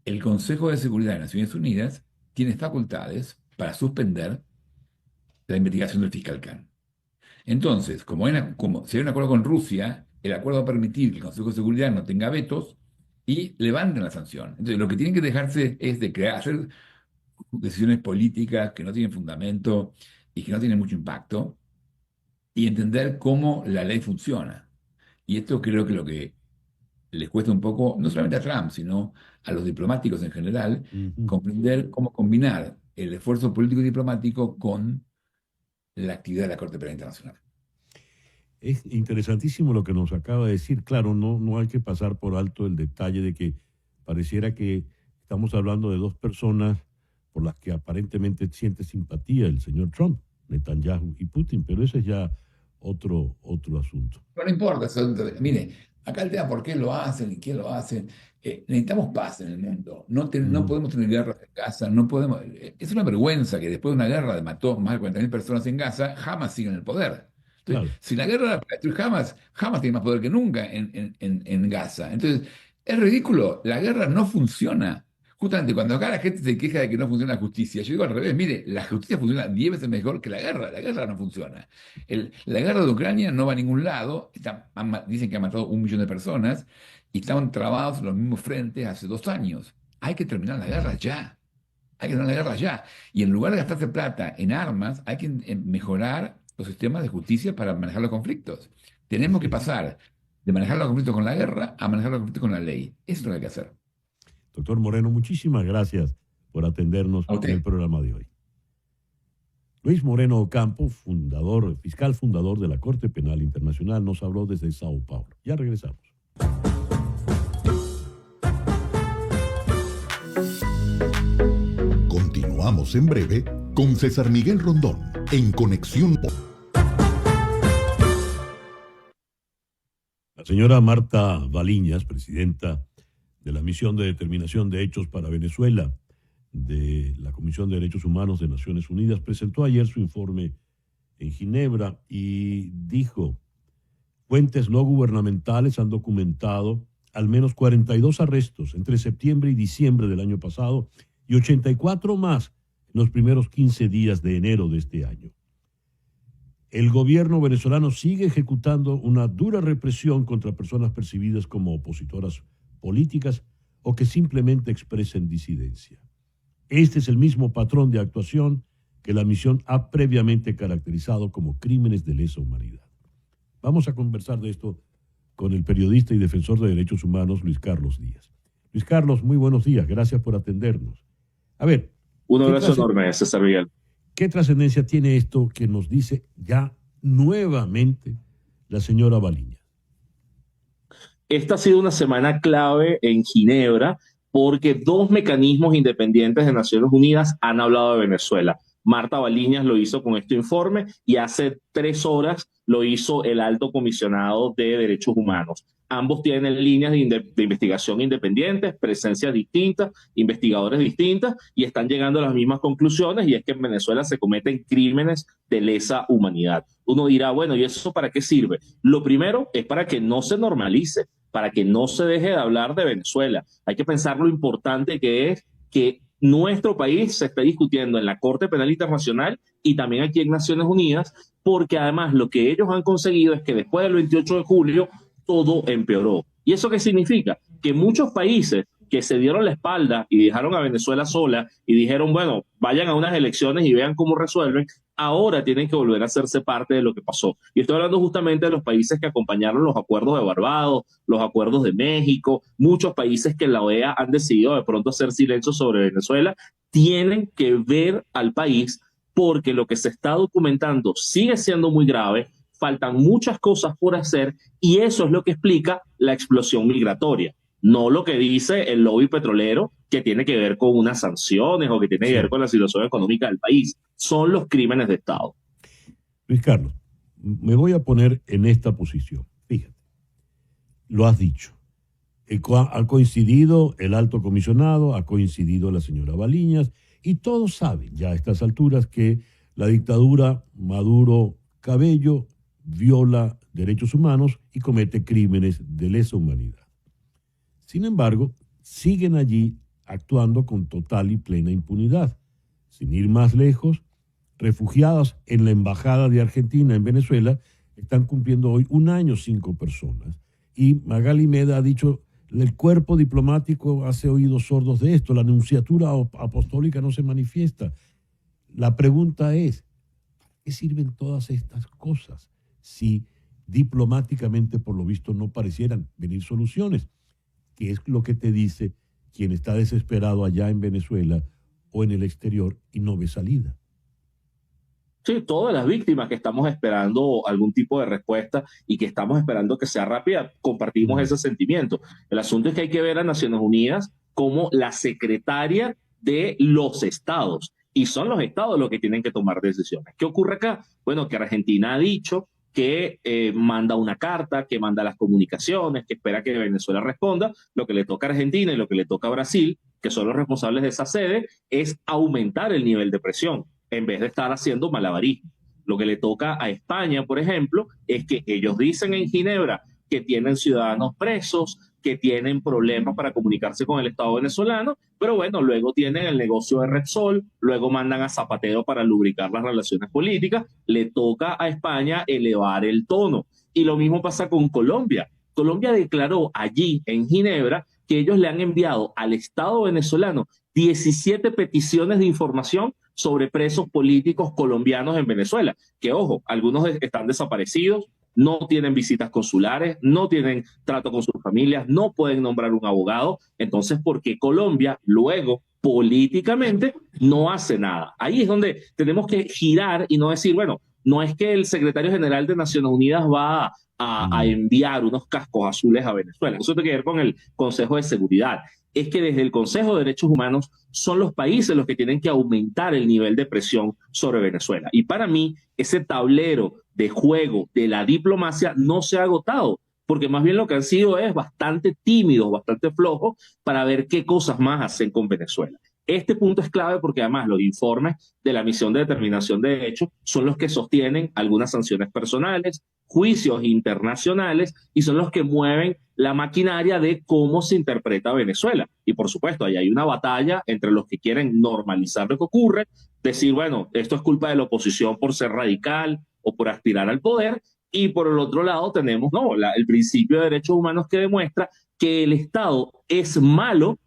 El Consejo de Seguridad de Naciones Unidas tiene facultades para suspender la investigación del fiscal Khan. Entonces, si hay un acuerdo con Rusia, el acuerdo va a permitir que el Consejo de Seguridad no tenga vetos y levanten la sanción. Entonces, lo que tienen que dejarse es de hacer decisiones políticas que no tienen fundamento y que no tienen mucho impacto y entender cómo la ley funciona. Y esto creo que lo que les cuesta un poco, no solamente a Trump, sino a los diplomáticos en general, comprender cómo combinar el esfuerzo político y diplomático con la actividad de la Corte Penal Internacional. Es interesantísimo lo que nos acaba de decir. Claro, no hay que pasar por alto el detalle de que pareciera que estamos hablando de dos personas por las que aparentemente siente simpatía el señor Trump, Netanyahu y Putin, pero ese es ya otro asunto. Pero no importa, mire, acá el tema por qué lo hacen y quién lo hacen. Necesitamos paz en el mundo. No podemos tener guerras en Gaza, no podemos. Es una vergüenza que después de una guerra que mató más de 40.000 personas en Gaza, Hamas siga en el poder. Entonces, Claro. si la guerra era para destruir Hamas tiene más poder que nunca en Gaza. Entonces, es ridículo. La guerra no funciona. Justamente cuando acá la gente se queja de que no funciona la justicia, yo digo al revés, mire, la justicia funciona 10 veces mejor que la guerra no funciona. La guerra de Ucrania no va a ningún lado, dicen que ha matado 1 millón de personas y estaban trabados en los mismos frentes hace 2 años. Hay que terminar la guerra ya, hay que terminar la guerra ya. Y en lugar de gastarse plata en armas, hay que mejorar los sistemas de justicia para manejar los conflictos. Tenemos que pasar de manejar los conflictos con la guerra a manejar los conflictos con la ley. Eso es lo que hay que hacer. Doctor Moreno, muchísimas gracias por atendernos en el programa de hoy. Luis Moreno Ocampo, fiscal fundador de la Corte Penal Internacional, nos habló desde Sao Paulo. Ya regresamos. Continuamos en breve con César Miguel Rondón en Conexión. La señora Marta Baliñas, presidenta de la Misión de Determinación de Hechos para Venezuela de la Comisión de Derechos Humanos de Naciones Unidas, presentó ayer su informe en Ginebra y dijo: fuentes no gubernamentales han documentado al menos 42 arrestos entre septiembre y diciembre del año pasado y 84 más en los primeros 15 días de enero de este año. El gobierno venezolano sigue ejecutando una dura represión contra personas percibidas como opositoras políticas o que simplemente expresen disidencia. Este es el mismo patrón de actuación que la misión ha previamente caracterizado como crímenes de lesa humanidad. Vamos a conversar de esto con el periodista y defensor de derechos humanos Luis Carlos Díaz. Luis Carlos, muy buenos días, gracias por atendernos. A ver. Un abrazo enorme, César Miguel. ¿Qué trascendencia tiene esto que nos dice ya nuevamente la señora Baliñas? Esta ha sido una semana clave en Ginebra porque 2 mecanismos independientes de Naciones Unidas han hablado de Venezuela. Marta Baliñas lo hizo con este informe y hace 3 horas lo hizo el Alto Comisionado de Derechos Humanos. Ambos tienen líneas de investigación independientes, presencias distintas, investigadores distintas y están llegando a las mismas conclusiones, y es que en Venezuela se cometen crímenes de lesa humanidad. Uno dirá, bueno, ¿y eso para qué sirve? Lo primero es para que no se normalice, para que no se deje de hablar de Venezuela. Hay que pensar lo importante que es que nuestro país se está discutiendo en la Corte Penal Internacional y también aquí en Naciones Unidas, porque además lo que ellos han conseguido es que después del 28 de julio todo empeoró. ¿Y eso qué significa? Que muchos países que se dieron la espalda y dejaron a Venezuela sola y dijeron, bueno, vayan a unas elecciones y vean cómo resuelven, ahora tienen que volver a hacerse parte de lo que pasó. Y estoy hablando justamente de los países que acompañaron los acuerdos de Barbados, los acuerdos de México, muchos países que en la OEA han decidido de pronto hacer silencio sobre Venezuela, tienen que ver al país porque lo que se está documentando sigue siendo muy grave, faltan muchas cosas por hacer y eso es lo que explica la explosión migratoria. No lo que dice el lobby petrolero que tiene que ver con unas sanciones o que tiene que ver con la situación económica del país. Son los crímenes de Estado. Luis Carlos, me voy a poner en esta posición. Fíjate, lo has dicho. Ha coincidido el alto comisionado, ha coincidido la señora Baliñas, y todos saben ya a estas alturas que la dictadura Maduro-Cabello viola derechos humanos y comete crímenes de lesa humanidad. Sin embargo, siguen allí actuando con total y plena impunidad. Sin ir más lejos, refugiados en la Embajada de Argentina en Venezuela están cumpliendo hoy 1 año 5 personas. Y Magali Meda ha dicho, el cuerpo diplomático hace oídos sordos de esto, la nunciatura apostólica no se manifiesta. La pregunta es, ¿para qué sirven todas estas cosas si diplomáticamente, por lo visto, no parecieran venir soluciones? ¿Qué es lo que te dice quien está desesperado allá en Venezuela o en el exterior y no ve salida? Sí, todas las víctimas que estamos esperando algún tipo de respuesta y que estamos esperando que sea rápida, compartimos ese sentimiento. El asunto es que hay que ver a Naciones Unidas como la secretaria de los estados y son los estados los que tienen que tomar decisiones. ¿Qué ocurre acá? Bueno, que Argentina ha dicho que manda una carta, que manda las comunicaciones, que espera que Venezuela responda. Lo que le toca a Argentina y lo que le toca a Brasil, que son los responsables de esa sede, es aumentar el nivel de presión en vez de estar haciendo malabarismo. Lo que le toca a España, por ejemplo, es que ellos dicen en Ginebra que tienen ciudadanos presos, que tienen problemas para comunicarse con el Estado venezolano, pero bueno, luego tienen el negocio de Repsol, luego mandan a Zapatero para lubricar las relaciones políticas, le toca a España elevar el tono. Y lo mismo pasa con Colombia. Colombia declaró allí en Ginebra que ellos le han enviado al Estado venezolano 17 peticiones de información sobre presos políticos colombianos en Venezuela, que ojo, algunos están desaparecidos, no tienen visitas consulares, no tienen trato con sus familias, no pueden nombrar un abogado. Entonces, ¿por qué Colombia luego políticamente no hace nada? Ahí es donde tenemos que girar y no decir, bueno, no es que el secretario general de Naciones Unidas va a enviar unos cascos azules a Venezuela. Eso tiene que ver con el Consejo de Seguridad. Es que desde el Consejo de Derechos Humanos son los países los que tienen que aumentar el nivel de presión sobre Venezuela. Y para mí, ese tablero de juego de la diplomacia no se ha agotado, porque más bien lo que han sido es bastante tímidos, bastante flojos para ver qué cosas más hacen con Venezuela. Este punto es clave porque además los informes de la Misión de Determinación de Derechos son los que sostienen algunas sanciones personales, juicios internacionales y son los que mueven la maquinaria de cómo se interpreta Venezuela. Y por supuesto, ahí hay una batalla entre los que quieren normalizar lo que ocurre, decir, bueno, esto es culpa de la oposición por ser radical o por aspirar al poder, y por el otro lado tenemos el principio de derechos humanos que demuestra que el Estado es malo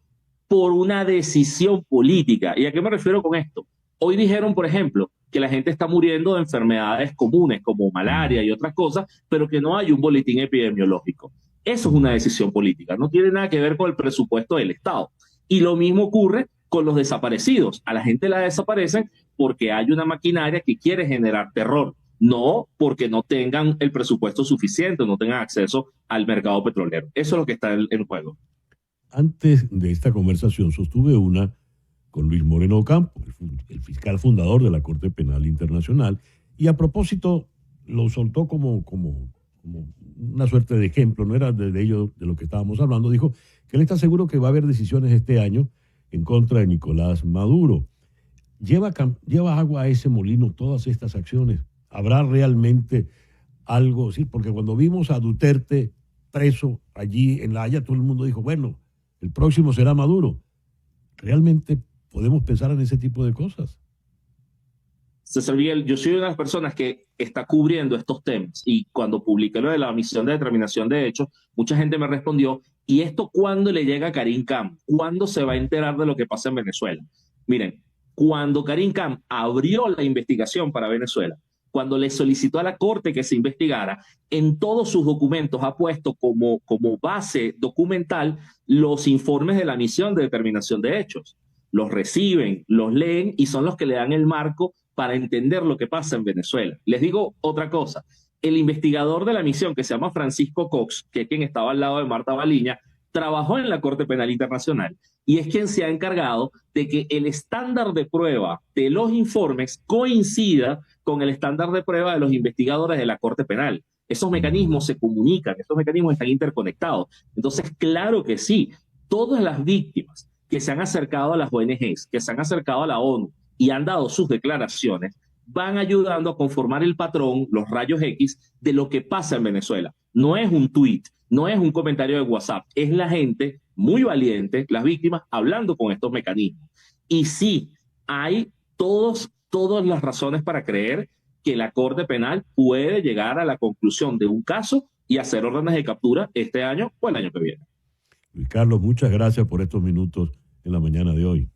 por una decisión política. ¿Y a qué me refiero con esto? Hoy dijeron, por ejemplo, que la gente está muriendo de enfermedades comunes como malaria y otras cosas, pero que no hay un boletín epidemiológico. Eso es una decisión política, no tiene nada que ver con el presupuesto del Estado. Y lo mismo ocurre con los desaparecidos. A la gente la desaparecen porque hay una maquinaria que quiere generar terror, no porque no tengan el presupuesto suficiente, no tengan acceso al mercado petrolero. Eso es lo que está en juego. Antes de esta conversación sostuve una con Luis Moreno Ocampo, el fiscal fundador de la Corte Penal Internacional, y a propósito lo soltó como una suerte de ejemplo, no era de ello de lo que estábamos hablando. Dijo que él está seguro que va a haber decisiones este año en contra de Nicolás Maduro. ¿Lleva agua a ese molino todas estas acciones? ¿Habrá realmente algo? Sí, porque cuando vimos a Duterte preso allí en La Haya, todo el mundo dijo, bueno, el próximo será Maduro. ¿Realmente podemos pensar en ese tipo de cosas? César Miguel, yo soy una de las personas que está cubriendo estos temas y cuando publiqué lo de la misión de determinación de hechos, mucha gente me respondió, ¿y esto cuándo le llega a Karim Khan? ¿Cuándo se va a enterar de lo que pasa en Venezuela? Miren, cuando Karim Khan abrió la investigación para Venezuela, cuando le solicitó a la Corte que se investigara, en todos sus documentos ha puesto como base documental los informes de la misión de determinación de hechos. Los reciben, los leen y son los que le dan el marco para entender lo que pasa en Venezuela. Les digo otra cosa. El investigador de la misión, que se llama Francisco Cox, que es quien estaba al lado de Marta Baliña, trabajó en la Corte Penal Internacional y es quien se ha encargado de que el estándar de prueba de los informes coincida con el estándar de prueba de los investigadores de la Corte Penal. Esos mecanismos se comunican, esos mecanismos están interconectados. Entonces, claro que sí, todas las víctimas que se han acercado a las ONGs, que se han acercado a la ONU y han dado sus declaraciones, van ayudando a conformar el patrón, los rayos X, de lo que pasa en Venezuela. No es un tweet, no es un comentario de WhatsApp, es la gente muy valiente, las víctimas, hablando con estos mecanismos. Y sí, hay todas las razones para creer que la Corte Penal puede llegar a la conclusión de un caso y hacer órdenes de captura este año o el año que viene. Luis Carlos, muchas gracias por estos minutos en la mañana de hoy.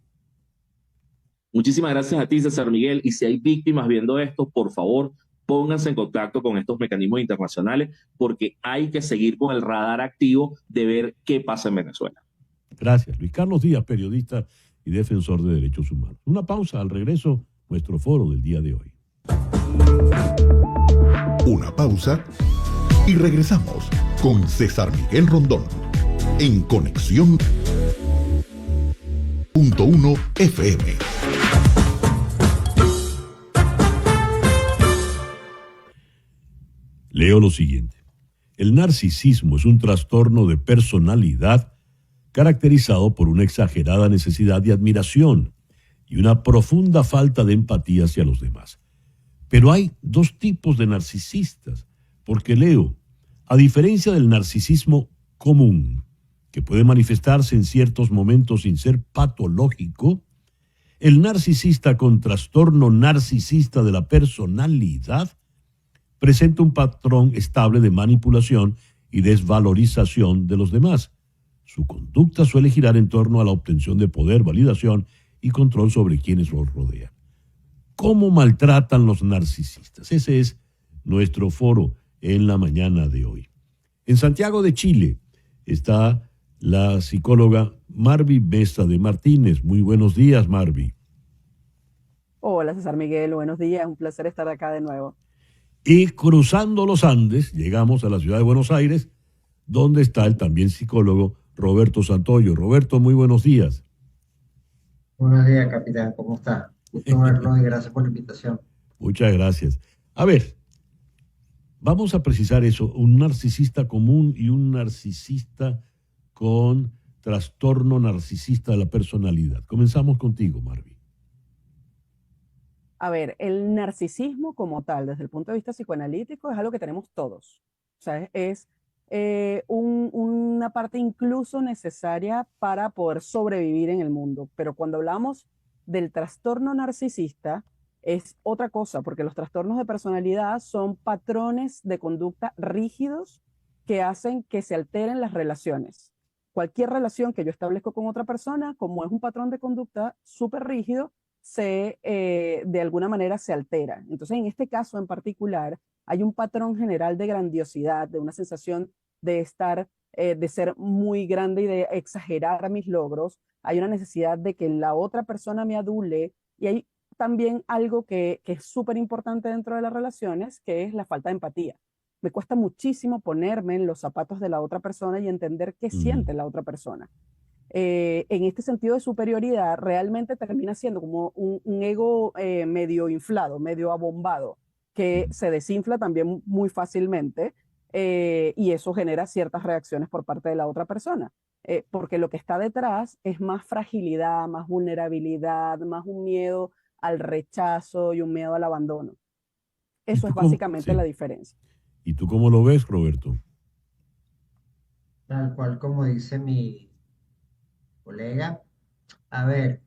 Muchísimas gracias a ti, César Miguel. Y si hay víctimas viendo esto, por favor, pónganse en contacto con estos mecanismos internacionales porque hay que seguir con el radar activo de ver qué pasa en Venezuela. Gracias. Luis Carlos Díaz, periodista y defensor de derechos humanos. Una pausa, al regreso, nuestro foro del día de hoy. Una pausa y regresamos con César Miguel Rondón en Conexión .1 FM. Leo lo siguiente. El narcisismo es un trastorno de personalidad caracterizado por una exagerada necesidad de admiración y una profunda falta de empatía hacia los demás. Pero hay dos tipos de narcisistas, porque Leo, a diferencia del narcisismo común, que puede manifestarse en ciertos momentos sin ser patológico, el narcisista con trastorno narcisista de la personalidad presenta un patrón estable de manipulación y desvalorización de los demás. Su conducta suele girar en torno a la obtención de poder, validación y control sobre quienes los rodean. ¿Cómo maltratan los narcisistas? Ese es nuestro foro en la mañana de hoy. En Santiago de Chile está la psicóloga Marvi Mesa de Martínez. Muy buenos días, Marvi. Hola, César Miguel, buenos días, un placer estar acá de nuevo. Y cruzando los Andes, llegamos a la ciudad de Buenos Aires, donde está el también psicólogo Roberto Santoyo. Roberto, muy buenos días. Buenos días, capitán, ¿cómo está? Gusto verlo y gracias por la invitación. Muchas gracias. A ver, vamos a precisar eso, un narcisista común y un narcisista con trastorno narcisista de la personalidad. Comenzamos contigo, Marvi. A ver, el narcisismo como tal, desde el punto de vista psicoanalítico, es algo que tenemos todos. O sea, es una parte incluso necesaria para poder sobrevivir en el mundo. Pero cuando hablamos del trastorno narcisista, es otra cosa, porque los trastornos de personalidad son patrones de conducta rígidos que hacen que se alteren las relaciones. Cualquier relación que yo establezco con otra persona, como es un patrón de conducta súper rígido, de alguna manera se altera. Entonces, en este caso en particular, hay un patrón general de grandiosidad, de una sensación de estar, de ser muy grande y de exagerar mis logros. Hay una necesidad de que la otra persona me adule y hay también algo que es súper importante dentro de las relaciones, que es la falta de empatía. Me cuesta muchísimo ponerme en los zapatos de la otra persona y entender qué siente la otra persona. En este sentido de superioridad, realmente termina siendo como un ego medio inflado, medio abombado, que se desinfla también muy fácilmente y eso genera ciertas reacciones por parte de la otra persona. Porque lo que está detrás es más fragilidad, más vulnerabilidad, más un miedo al rechazo y un miedo al abandono. Eso es básicamente la diferencia. ¿Y tú cómo lo ves, Roberto? Tal cual como dice mi colega, a ver,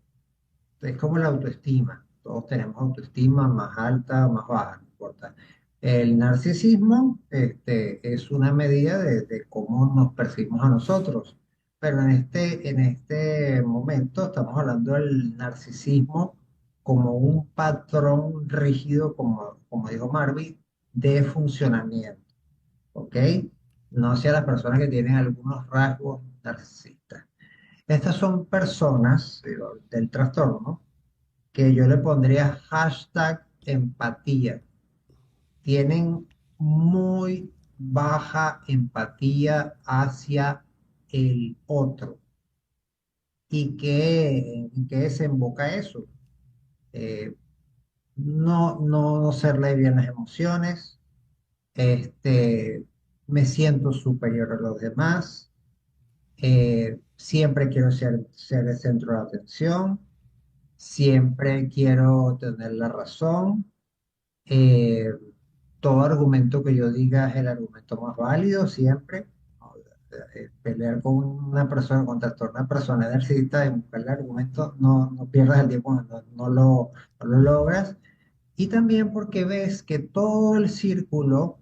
es como la autoestima. Todos tenemos autoestima más alta, más baja, no importa. El narcisismo, es una medida de cómo nos percibimos a nosotros. Pero en este momento estamos hablando del narcisismo como un patrón rígido, como dijo Marvin, de funcionamiento. ¿Ok? No hacia las personas que tienen algunos rasgos narcisistas. Estas son personas del trastorno que yo le pondría hashtag empatía. Tienen muy baja empatía hacia el otro. ¿Y en qué desemboca eso? Eh, no serle bien las emociones, este, me siento superior a los demás, siempre quiero ser el centro de atención, siempre quiero tener la razón, eh, todo argumento que yo diga es el argumento más válido siempre. No, pelear con una persona, con trastorno, una persona narcisista, de buscarle argumentos, no pierdas el tiempo, no lo logras. Y también porque ves que todo el círculo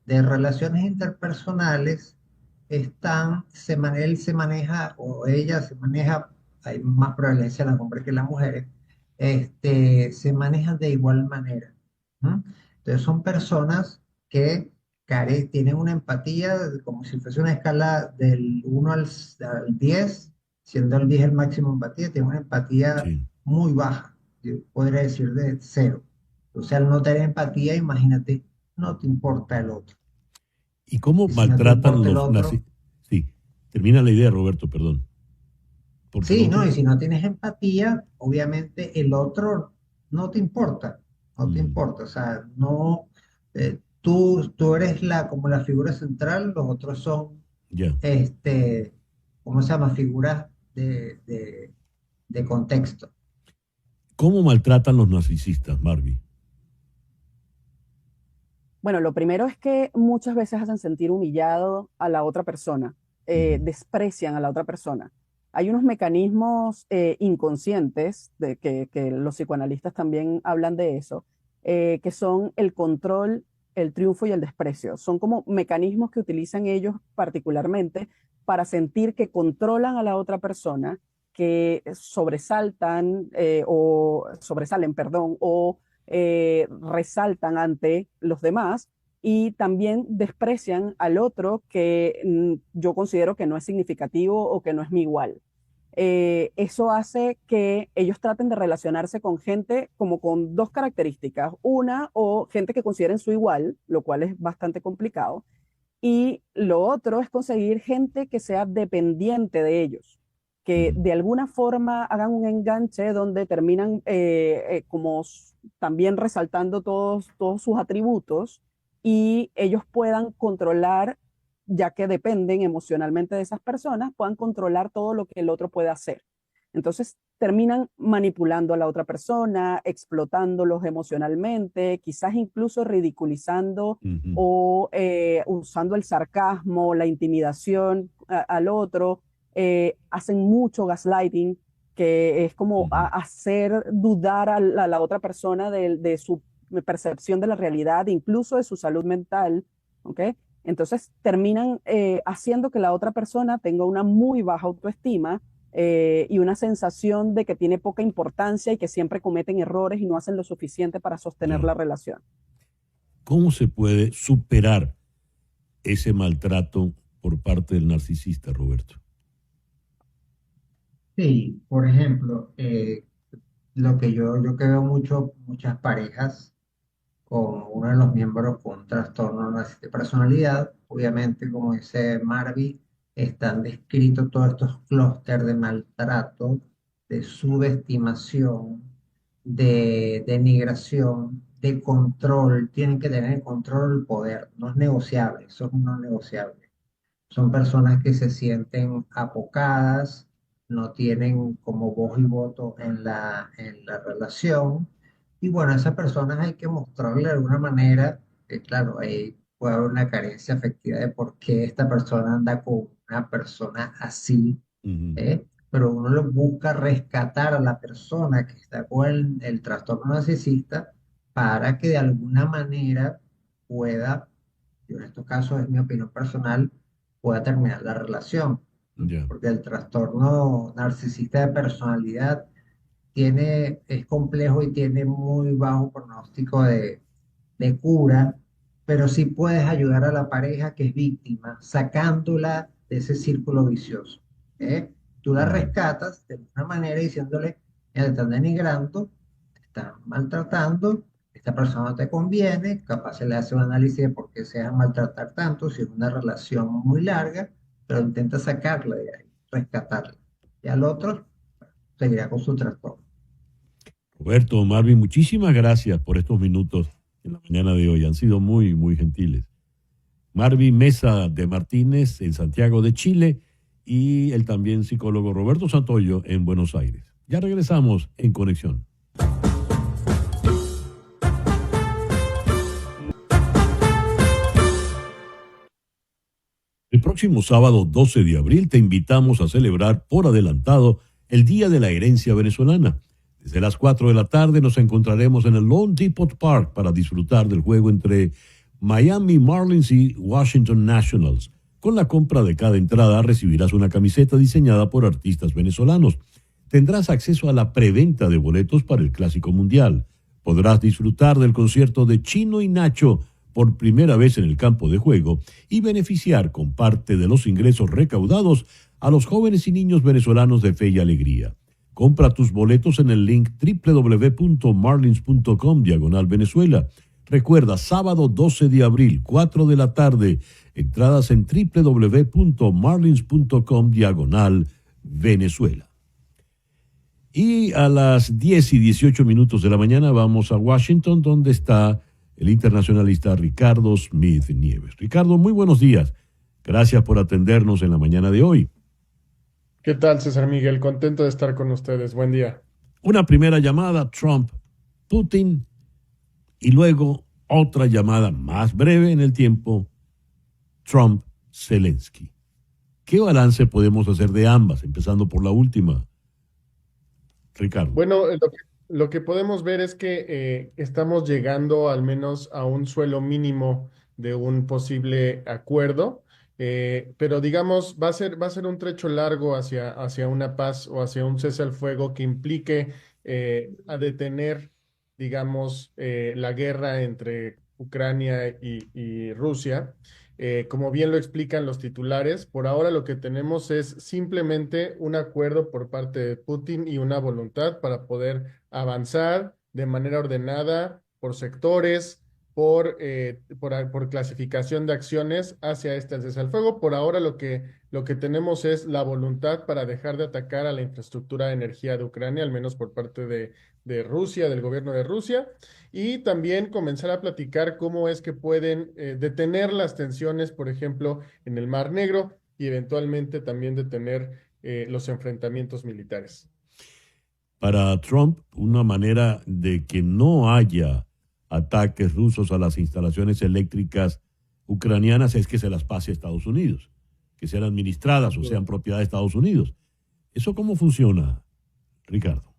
de relaciones interpersonales él se maneja o ella se maneja, hay más prevalencia en los hombres que en las mujeres, se manejan de igual manera. ¿M? Entonces son personas que tienen una empatía como si fuese una escala del 1 al 10, siendo el 10 el máximo de empatía, tienen una empatía Sí. muy baja, yo podría decir de cero. O sea, al no tener empatía, imagínate, no te importa el otro. ¿Y cómo Y si no te maltratan importa el los otro, nazis? Sí, termina la idea, Roberto, perdón. Porque lo sí, ¿no? otro... Y si no tienes empatía, obviamente el otro no te importa, no te Mm, importa. O sea, no, tú eres como la figura central, los otros son, ya. este, ¿cómo se llama? Figuras de contexto. ¿Cómo maltratan los narcisistas, Marvy? Bueno, lo primero es que muchas veces hacen sentir humillado a la otra persona, Ujú, desprecian a la otra persona. Hay unos mecanismos inconscientes que los psicoanalistas también hablan de eso, que son el control, el triunfo y el desprecio. Son como mecanismos que utilizan ellos particularmente para sentir que controlan a la otra persona, que sobresaltan o sobresalen, perdón, o resaltan ante los demás y también desprecian al otro que yo considero que no es significativo o que no es mi igual. Eso hace que ellos traten de relacionarse con gente como con dos características. Una, o gente que consideren su igual, lo cual es bastante complicado. Y lo otro es conseguir gente que sea dependiente de ellos, que ujú. de alguna forma hagan un enganche donde terminan también resaltando todos sus atributos y ellos puedan controlar, ya que dependen emocionalmente de esas personas, puedan controlar todo lo que el otro puede hacer. Entonces terminan manipulando a la otra persona, explotándolos emocionalmente, quizás incluso ridiculizando Ujú, o usando el sarcasmo, la intimidación al otro, hacen mucho gaslighting, que es como ujú. hacer dudar a la otra persona de su percepción de la realidad, incluso de su salud mental, ¿ok? Entonces terminan haciendo que la otra persona tenga una muy baja autoestima y una sensación de que tiene poca importancia y que siempre cometen errores y no hacen lo suficiente para sostener Ya. la relación. ¿Cómo se puede superar ese maltrato por parte del narcisista, Roberto? Sí, por ejemplo, lo que yo que veo muchas parejas con uno de los miembros con un trastorno narcisista de personalidad. Obviamente, como dice Marvy, están descritos todos estos clústeres de maltrato, de subestimación, de denigración, de control. Tienen que tener el control del poder, no es negociable, eso es no negociable. Son personas que se sienten apocadas, no tienen como voz y voto en la relación. Y bueno, a esas personas hay que mostrarle de alguna manera que, claro, ahí puede haber una carencia afectiva de por qué esta persona anda con una persona así, Ujú, ¿eh? pero uno lo busca rescatar a la persona que está con el trastorno narcisista para que de alguna manera pueda, yo en estos casos es mi opinión personal, pueda terminar la relación, ¿no? Ya. Porque el trastorno narcisista de personalidad es complejo y tiene muy bajo pronóstico de cura, pero sí puedes ayudar a la pareja que es víctima, sacándola de ese círculo vicioso. ¿Eh? Tú la Mm. rescatas de alguna manera diciéndole, "Mira, te están denigrando, te están maltratando, esta persona no te conviene, capaz se le hace un análisis de por qué se deja maltratar tanto, si es una relación muy larga, pero intenta sacarla de ahí, rescatarla. Y al otro seguirá con su trastorno. Roberto, Marvin, muchísimas gracias por estos minutos en la mañana de hoy. Han sido muy, muy gentiles. Marvin Mesa de Martínez en Santiago de Chile y el también psicólogo Roberto Santoyo en Buenos Aires. Ya regresamos en Conexión. El próximo sábado 12 de abril te invitamos a celebrar por adelantado el Día de la Herencia Venezolana. Desde las 4 de la tarde nos encontraremos en el Lone Depot Park para disfrutar del juego entre Miami Marlins y Washington Nationals. Con la compra de cada entrada recibirás una camiseta diseñada por artistas venezolanos. Tendrás acceso a la preventa de boletos para el Clásico Mundial. Podrás disfrutar del concierto de Chino y Nacho por primera vez en el campo de juego y beneficiar con parte de los ingresos recaudados a los jóvenes y niños venezolanos de fe y alegría. Compra tus boletos en el link www.marlins.com/Venezuela. Recuerda, sábado 12 de abril, 4 de la tarde, entradas en www.marlins.com/Venezuela. Y a las 10:18 de la mañana vamos a Washington, donde está el internacionalista Ricardo Smith Nieves. Ricardo, muy buenos días. Gracias por atendernos en la mañana de hoy. ¿Qué tal, César Miguel? Contento de estar con ustedes. Buen día. Una primera llamada, Trump-Putin, y luego otra llamada más breve en el tiempo, Trump-Zelensky. ¿Qué balance podemos hacer de ambas, empezando por la última, Ricardo? Bueno, lo que podemos ver es que estamos llegando al menos a un suelo mínimo de un posible acuerdo, pero digamos, va a ser un trecho largo hacia una paz o hacia un cese al fuego que implique a detener, digamos, la guerra entre Ucrania y Rusia. Como bien lo explican los titulares, por ahora lo que tenemos es simplemente un acuerdo por parte de Putin y una voluntad para poder avanzar de manera ordenada por sectores, por clasificación de acciones hacia este cese al fuego. Por ahora lo que tenemos es la voluntad para dejar de atacar a la infraestructura de energía de Ucrania, al menos por parte de Rusia, del gobierno de Rusia, y también comenzar a platicar cómo es que pueden detener las tensiones, por ejemplo, en el Mar Negro y eventualmente también detener los enfrentamientos militares. Para Trump, una manera de que no haya ataques rusos a las instalaciones eléctricas ucranianas es que se las pase a Estados Unidos, que sean administradas o sean propiedad de Estados Unidos. ¿Eso cómo funciona, Ricardo?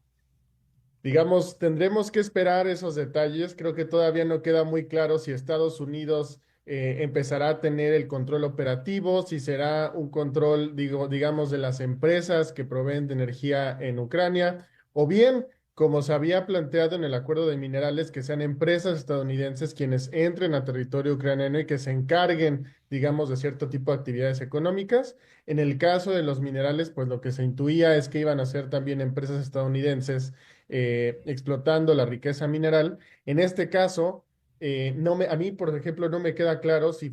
Digamos, tendremos que esperar esos detalles. Creo que todavía no queda muy claro si Estados Unidos empezará a tener el control operativo, si será un control, digamos, de las empresas que proveen de energía en Ucrania, o bien, como se había planteado en el acuerdo de minerales, que sean empresas estadounidenses quienes entren a territorio ucraniano y que se encarguen, digamos, de cierto tipo de actividades económicas. En el caso de los minerales, pues lo que se intuía es que iban a ser también empresas estadounidenses explotando la riqueza mineral. En este caso, a mí, por ejemplo, no me queda claro si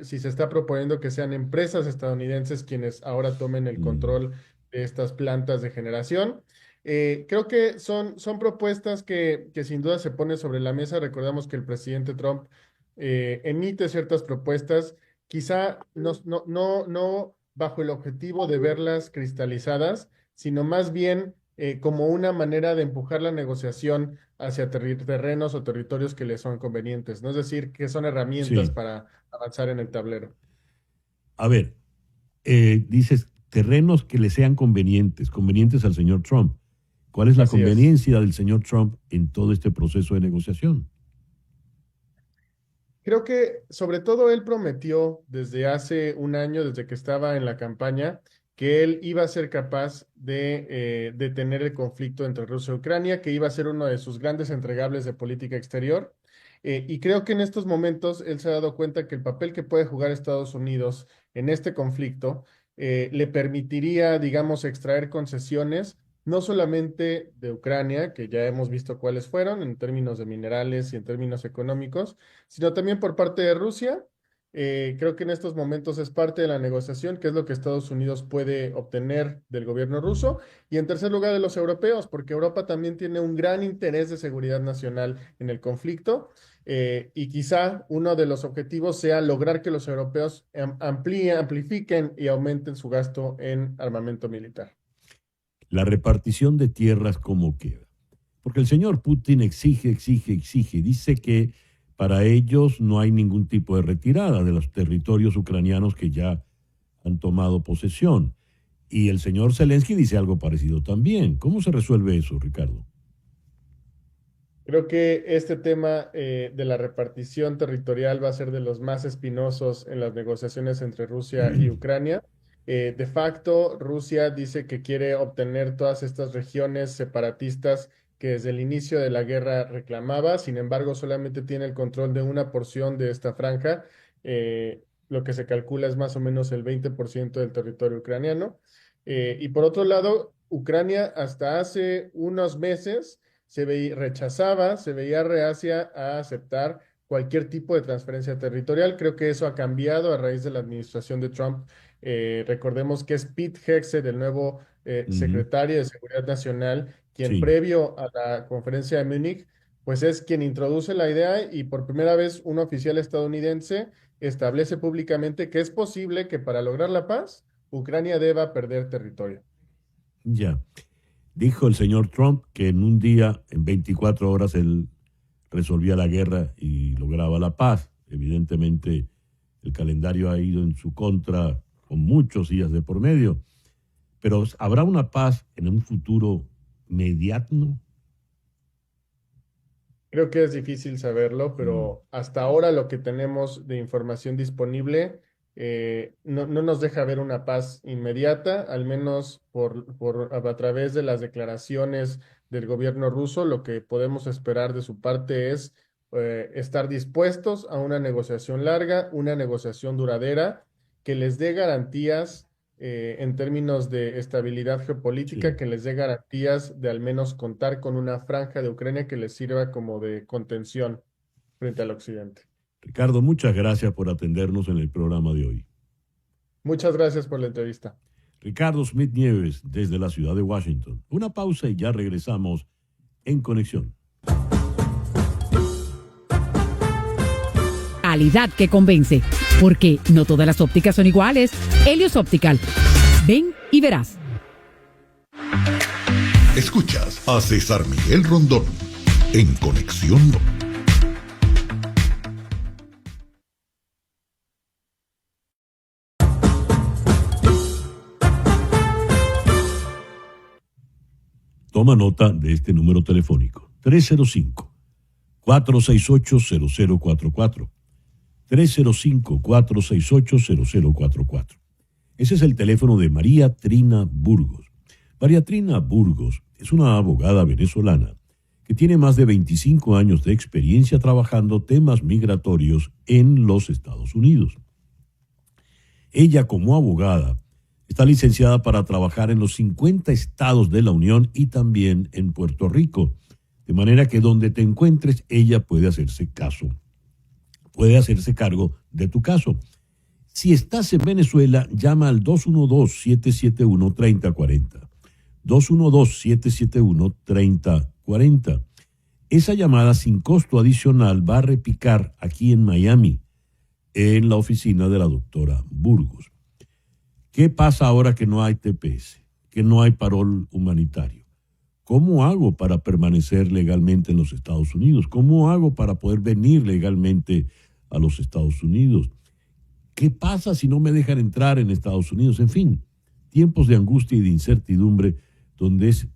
se está proponiendo que sean empresas estadounidenses quienes ahora tomen el control de estas plantas de generación. Creo que son propuestas que sin duda se ponen sobre la mesa. Recordamos que el presidente Trump emite ciertas propuestas, quizá no bajo el objetivo de verlas cristalizadas, sino más bien como una manera de empujar la negociación hacia terrenos o territorios que le son convenientes, ¿no? Es decir, que son herramientas Sí. para avanzar en el tablero. A ver, dices terrenos que le sean convenientes al señor Trump. ¿Cuál es la Así es. conveniencia del señor Trump en todo este proceso de negociación? Creo que sobre todo él prometió desde hace un año, desde que estaba en la campaña, que él iba a ser capaz de detener el conflicto entre Rusia y Ucrania, que iba a ser uno de sus grandes entregables de política exterior. Y creo que en estos momentos él se ha dado cuenta que el papel que puede jugar Estados Unidos en este conflicto le permitiría, digamos, extraer concesiones, no solamente de Ucrania, que ya hemos visto cuáles fueron en términos de minerales y en términos económicos, sino también por parte de Rusia. Creo que en estos momentos es parte de la negociación, que es lo que Estados Unidos puede obtener del gobierno ruso. Y en tercer lugar, de los europeos, porque Europa también tiene un gran interés de seguridad nacional en el conflicto. Y quizá uno de los objetivos sea lograr que los europeos amplifiquen y aumenten su gasto en armamento militar. La repartición de tierras, ¿cómo queda? Porque el señor Putin exige. Dice que para ellos no hay ningún tipo de retirada de los territorios ucranianos que ya han tomado posesión. Y el señor Zelensky dice algo parecido también. ¿Cómo se resuelve eso, Ricardo? Creo que este tema de la repartición territorial va a ser de los más espinosos en las negociaciones entre Rusia y Ucrania. De facto, Rusia dice que quiere obtener todas estas regiones separatistas que desde el inicio de la guerra reclamaba. Sin embargo, solamente tiene el control de una porción de esta franja. Lo que se calcula es más o menos el 20% del territorio ucraniano. Y por otro lado, Ucrania hasta hace unos meses se veía reacia a aceptar cualquier tipo de transferencia territorial. Creo que eso ha cambiado a raíz de la administración de Trump. Recordemos que es Pete Hegseth, el nuevo secretario de Seguridad Nacional, quien Sí. previo a la conferencia de Múnich, pues es quien introduce la idea y por primera vez un oficial estadounidense establece públicamente que es posible que para lograr la paz, Ucrania deba perder territorio. Ya. Dijo el señor Trump que en un día, en 24 horas, él resolvía la guerra y lograba la paz. Evidentemente, el calendario ha ido en su contra con muchos días de por medio. Pero ¿habrá una paz en un futuro mediano? Creo que es difícil saberlo, pero hasta ahora lo que tenemos de información disponible no nos deja ver una paz inmediata, al menos a través de las declaraciones del gobierno ruso. Lo que podemos esperar de su parte es estar dispuestos a una negociación larga, una negociación duradera, que les dé garantías en términos de estabilidad geopolítica, Sí. que les dé garantías de al menos contar con una franja de Ucrania que les sirva como de contención frente al occidente. Ricardo, muchas gracias por atendernos en el programa de hoy. Muchas gracias por la entrevista. Ricardo Smith Nieves, desde la ciudad de Washington. Una pausa y ya regresamos en Conexión. Calidad que convence, porque no todas las ópticas son iguales. Helios Optical. Ven y verás. Escuchas a César Miguel Rondón en Conexión. Toma nota de este número telefónico. 305-468-0044. 305-468-0044. Ese es el teléfono de María Trina Burgos. María Trina Burgos es una abogada venezolana que tiene más de 25 años de experiencia trabajando temas migratorios en los Estados Unidos. Ella, como abogada, está licenciada para trabajar en los 50 estados de la Unión y también en Puerto Rico. De manera que donde te encuentres, ella puede hacerse cargo de tu caso. Si estás en Venezuela, llama al 212-771-3040. 212-771-3040. Esa llamada sin costo adicional va a repicar aquí en Miami, en la oficina de la doctora Burgos. ¿Qué pasa ahora que no hay TPS, que no hay parol humanitario? ¿Cómo hago para permanecer legalmente en los Estados Unidos? ¿Cómo hago para poder venir legalmente a los Estados Unidos? ¿Qué pasa si no me dejan entrar en Estados Unidos? En fin, tiempos de angustia y de incertidumbre, donde es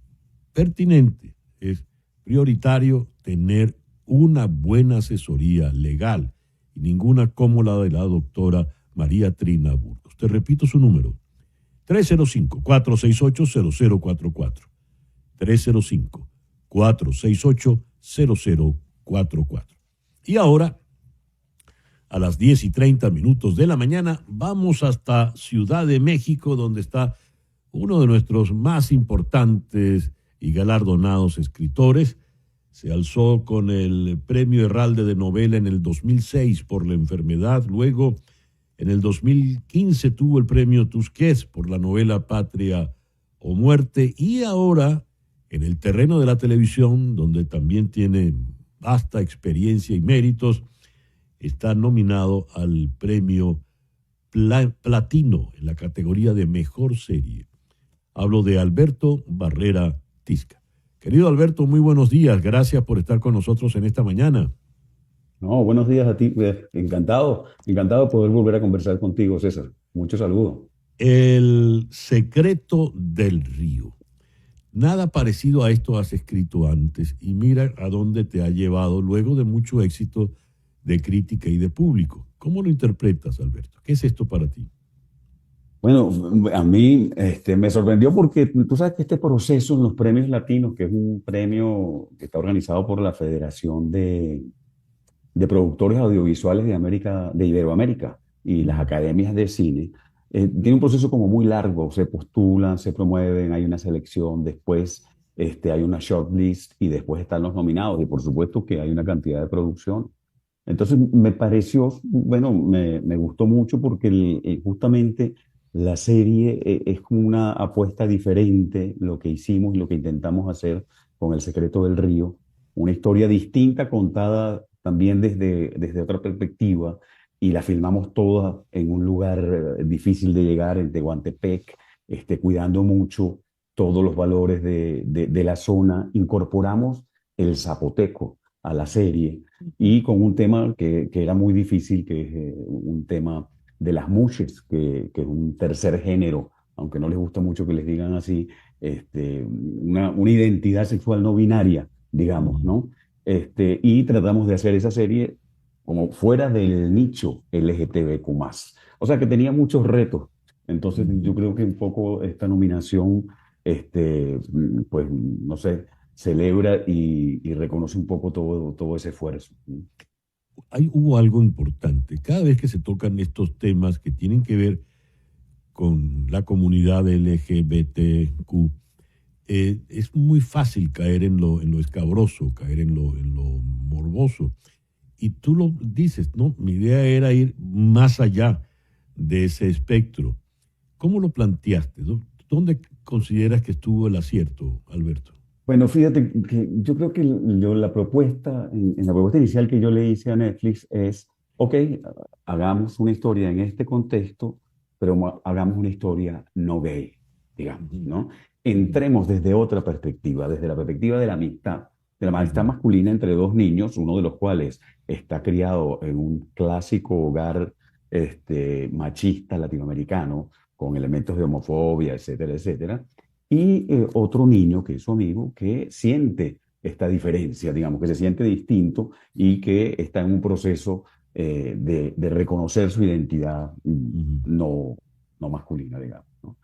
pertinente, es prioritario tener una buena asesoría legal y ninguna como la de la doctora María Trina Burgos. Te repito su número, 305-468-0044. 305-468-0044. Y ahora, a las 10:30 de la mañana, vamos hasta Ciudad de México, donde está uno de nuestros más importantes y galardonados escritores. Se alzó con el Premio Herralde de Novela en el 2006 por La enfermedad. Luego, en el 2015, tuvo el Premio Tusquets por la novela Patria o Muerte. Y ahora, en el terreno de la televisión, donde también tiene vasta experiencia y méritos, está nominado al Premio Platino en la categoría de Mejor Serie. Hablo de Alberto Barrera Tisca. Querido Alberto, muy buenos días. Gracias por estar con nosotros en esta mañana. No, buenos días a ti. Encantado de poder volver a conversar contigo, César. Muchos saludos. El secreto del río. Nada parecido a esto has escrito antes y mira a dónde te ha llevado luego de mucho éxito de crítica y de público. ¿Cómo lo interpretas, Alberto? ¿Qué es esto para ti? Bueno, a mí me sorprendió porque tú sabes que este proceso en los premios latinos, que es un premio que está organizado por la Federación de Productores Audiovisuales de Iberoamérica y las academias de cine, tiene un proceso como muy largo. Se postulan, se promueven, hay una selección, después hay una shortlist y después están los nominados y por supuesto que hay una cantidad de producción. Entonces me pareció, bueno, me gustó mucho porque justamente la serie es una apuesta diferente, lo que hicimos y lo que intentamos hacer con El secreto del río, una historia distinta contada también desde otra perspectiva, y la filmamos toda en un lugar difícil de llegar, en Tehuantepec, cuidando mucho todos los valores de la zona. Incorporamos el zapoteco a la serie y con un tema que era muy difícil, que es un tema de las muxes, que es un tercer género, aunque no les gusta mucho que les digan así, una identidad sexual no binaria, digamos, ¿no? Y tratamos de hacer esa serie como fuera del nicho LGTBQ+. O sea que tenía muchos retos. Entonces yo creo que un poco esta nominación, pues, no sé, celebra y reconoce un poco todo ese esfuerzo. Hubo algo importante. Cada vez que se tocan estos temas que tienen que ver con la comunidad LGBTQ, es muy fácil caer en lo escabroso, caer en lo morboso. Y tú lo dices, ¿no? Mi idea era ir más allá de ese espectro. ¿Cómo lo planteaste? ¿Dónde consideras que estuvo el acierto, Alberto? Bueno, fíjate que yo creo que la propuesta, en la propuesta inicial que yo le hice a Netflix es, ok, hagamos una historia en este contexto, pero hagamos una historia no gay, digamos, ¿no? Entremos desde otra perspectiva, desde la perspectiva de la amistad masculina entre dos niños, uno de los cuales está criado en un clásico hogar machista latinoamericano, con elementos de homofobia, etcétera, etcétera, y otro niño que es su amigo, que siente esta diferencia, digamos, que se siente distinto y que está en un proceso de reconocer su identidad no masculina, digamos, ¿no?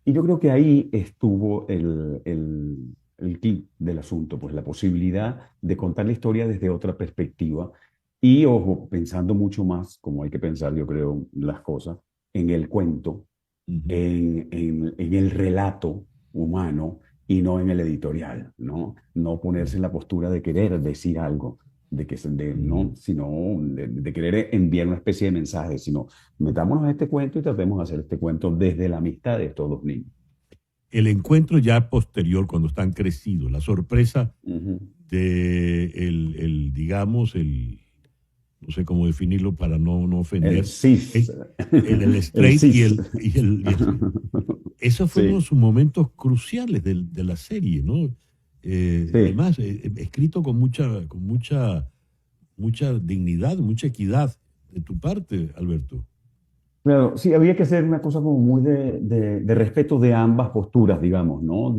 Y yo creo que ahí estuvo el key del asunto, pues la posibilidad de contar la historia desde otra perspectiva y, ojo, pensando mucho más, como hay que pensar, yo creo, las cosas, en el cuento, en el relato humano y no en el editorial, ¿no? No ponerse en la postura de querer decir algo, no, sino de querer enviar una especie de mensaje, sino metámonos a este cuento y tratemos de hacer este cuento desde la amistad de estos dos niños. El encuentro ya posterior, cuando están crecidos, la sorpresa de digamos, no sé cómo definirlo para no ofender. El cis. El straight esos fueron sus momentos cruciales de la serie, ¿no? Además, escrito con mucha dignidad, mucha equidad de tu parte, Alberto. Claro, sí, había que hacer una cosa como muy de respeto de ambas posturas, digamos, ¿no? Ujú,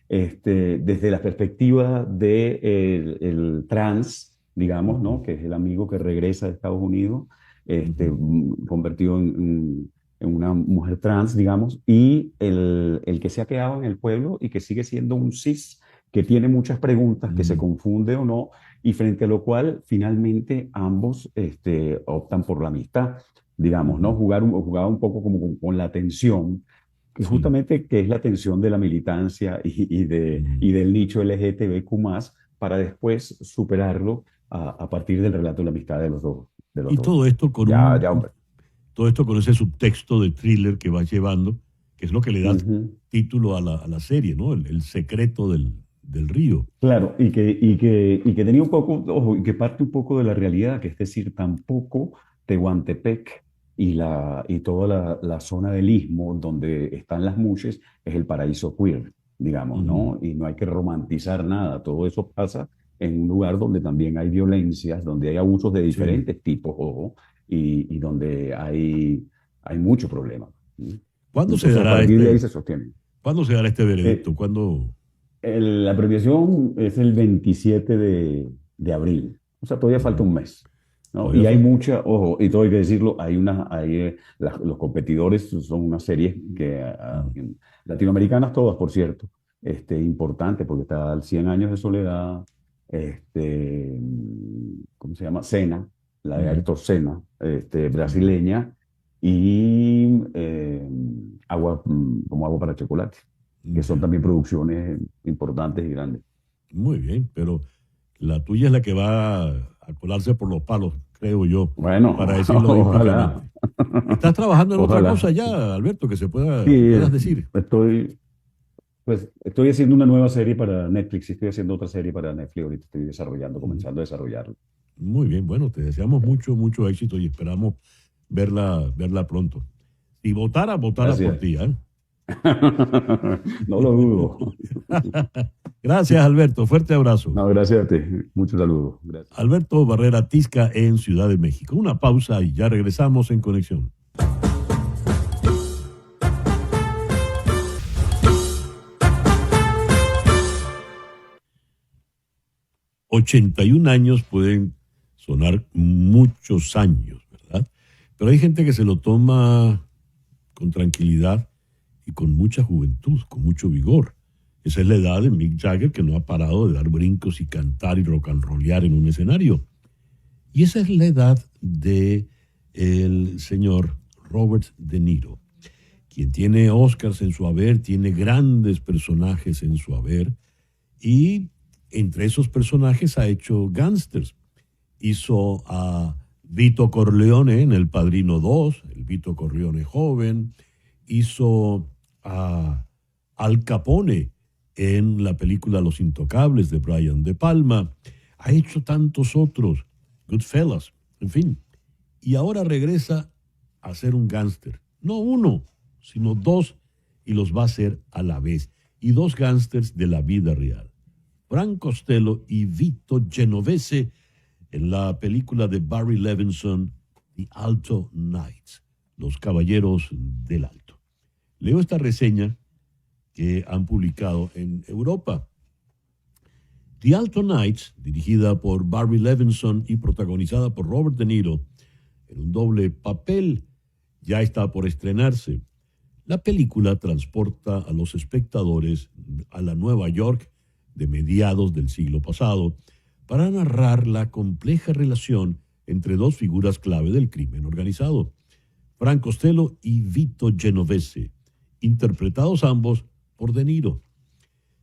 Desde la perspectiva de el trans, digamos, ujú, ¿no? Que es el amigo que regresa de Estados Unidos, ujú. convertido en una mujer trans, digamos, y el que se ha quedado en el pueblo y que sigue siendo un cis, que tiene muchas preguntas, que se Mm, confunde o no, y frente a lo cual finalmente ambos optan por la amistad, digamos, ¿no? ujú. Jugaba un poco como con la tensión, que Sí. justamente que es la tensión de la militancia Mm. y del nicho LGTBQ+, para después superarlo a partir del relato de la amistad de los dos. De los Y dos. Hombre. todo esto con ese subtexto de thriller que va llevando, que es lo que le da Ujú. título a la serie, ¿no? El secreto del río. Claro, y que tenía un poco, ojo, y que parte un poco de la realidad, que es decir, tampoco Tehuantepec y toda la zona del Istmo donde están las Muses es el paraíso queer, digamos, Ujú. ¿no? Y no hay que romantizar nada, todo eso pasa en un lugar donde también hay violencias, donde hay abusos de Sí. diferentes tipos, ojo, y donde hay mucho problema. ¿Sí? ¿Cuándo se Entonces, a dará partir de ahí este, se sostiene. ¿cuándo se dará este Eh, veredicto? ¿Cuándo? la premiación es el 27 de abril, o sea, todavía falta Ujú. un mes, ¿no? Todavía Y hay falta. mucha, ojo, y todo hay que decirlo, los competidores son unas series que, Ujú. latinoamericanas todas, por cierto, importante, porque está el 100 años de soledad, ¿cómo se llama? Cena, la de Ujú. Ayrton Senna, Sí. brasileña, y como agua para chocolate, que son Ya. también producciones importantes y grandes. Muy bien, pero la tuya es la que va a colarse por los palos, creo yo, Bueno, para decirlo ojalá, olímpicamente. ¿Estás trabajando en otra cosa ojalá. ya, Alberto, que Sí, puedas decir? estoy haciendo una nueva serie para Netflix, y estoy haciendo otra serie para Netflix, ahorita estoy desarrollando, Ujú. comenzando a desarrollarlo. Muy bien, bueno, te deseamos mucho, mucho éxito y esperamos verla pronto. Si votara por Gracias. ti, ¿eh? No lo dudo. Gracias, Alberto. Fuerte abrazo. No, gracias a ti. Muchos saludos. Gracias. Alberto Barrera Tisca en Ciudad de México. Una pausa y ya regresamos en Conexión. 81 años pueden sonar muchos años, ¿verdad? Pero hay gente que se lo toma con tranquilidad y con mucha juventud, con mucho vigor. Esa es la edad de Mick Jagger, que no ha parado de dar brincos y cantar y rock and rollear en un escenario. Y esa es la edad de el señor Robert De Niro, quien tiene Oscars en su haber, tiene grandes personajes en su haber, y entre esos personajes ha hecho gángsters. Hizo a Vito Corleone en El Padrino 2, el Vito Corleone joven. Hizo a Al Capone en la película Los Intocables de Brian De Palma. Ha hecho tantos otros, Goodfellas, en fin. Y ahora regresa a ser un gángster. No uno, sino dos, y los va a hacer a la vez. Y dos gángsters de la vida real. Frank Costello y Vito Genovese en la película de Barry Levinson, The Alto Knights, Los Caballeros del Alto. Leo esta reseña que han publicado en Europa. The Alto Knights, dirigida por Barry Levinson y protagonizada por Robert De Niro, en un doble papel, ya está por estrenarse. La película transporta a los espectadores a la Nueva York de mediados del siglo pasado para narrar la compleja relación entre dos figuras clave del crimen organizado, Frank Costello y Vito Genovese, interpretados ambos por De Niro.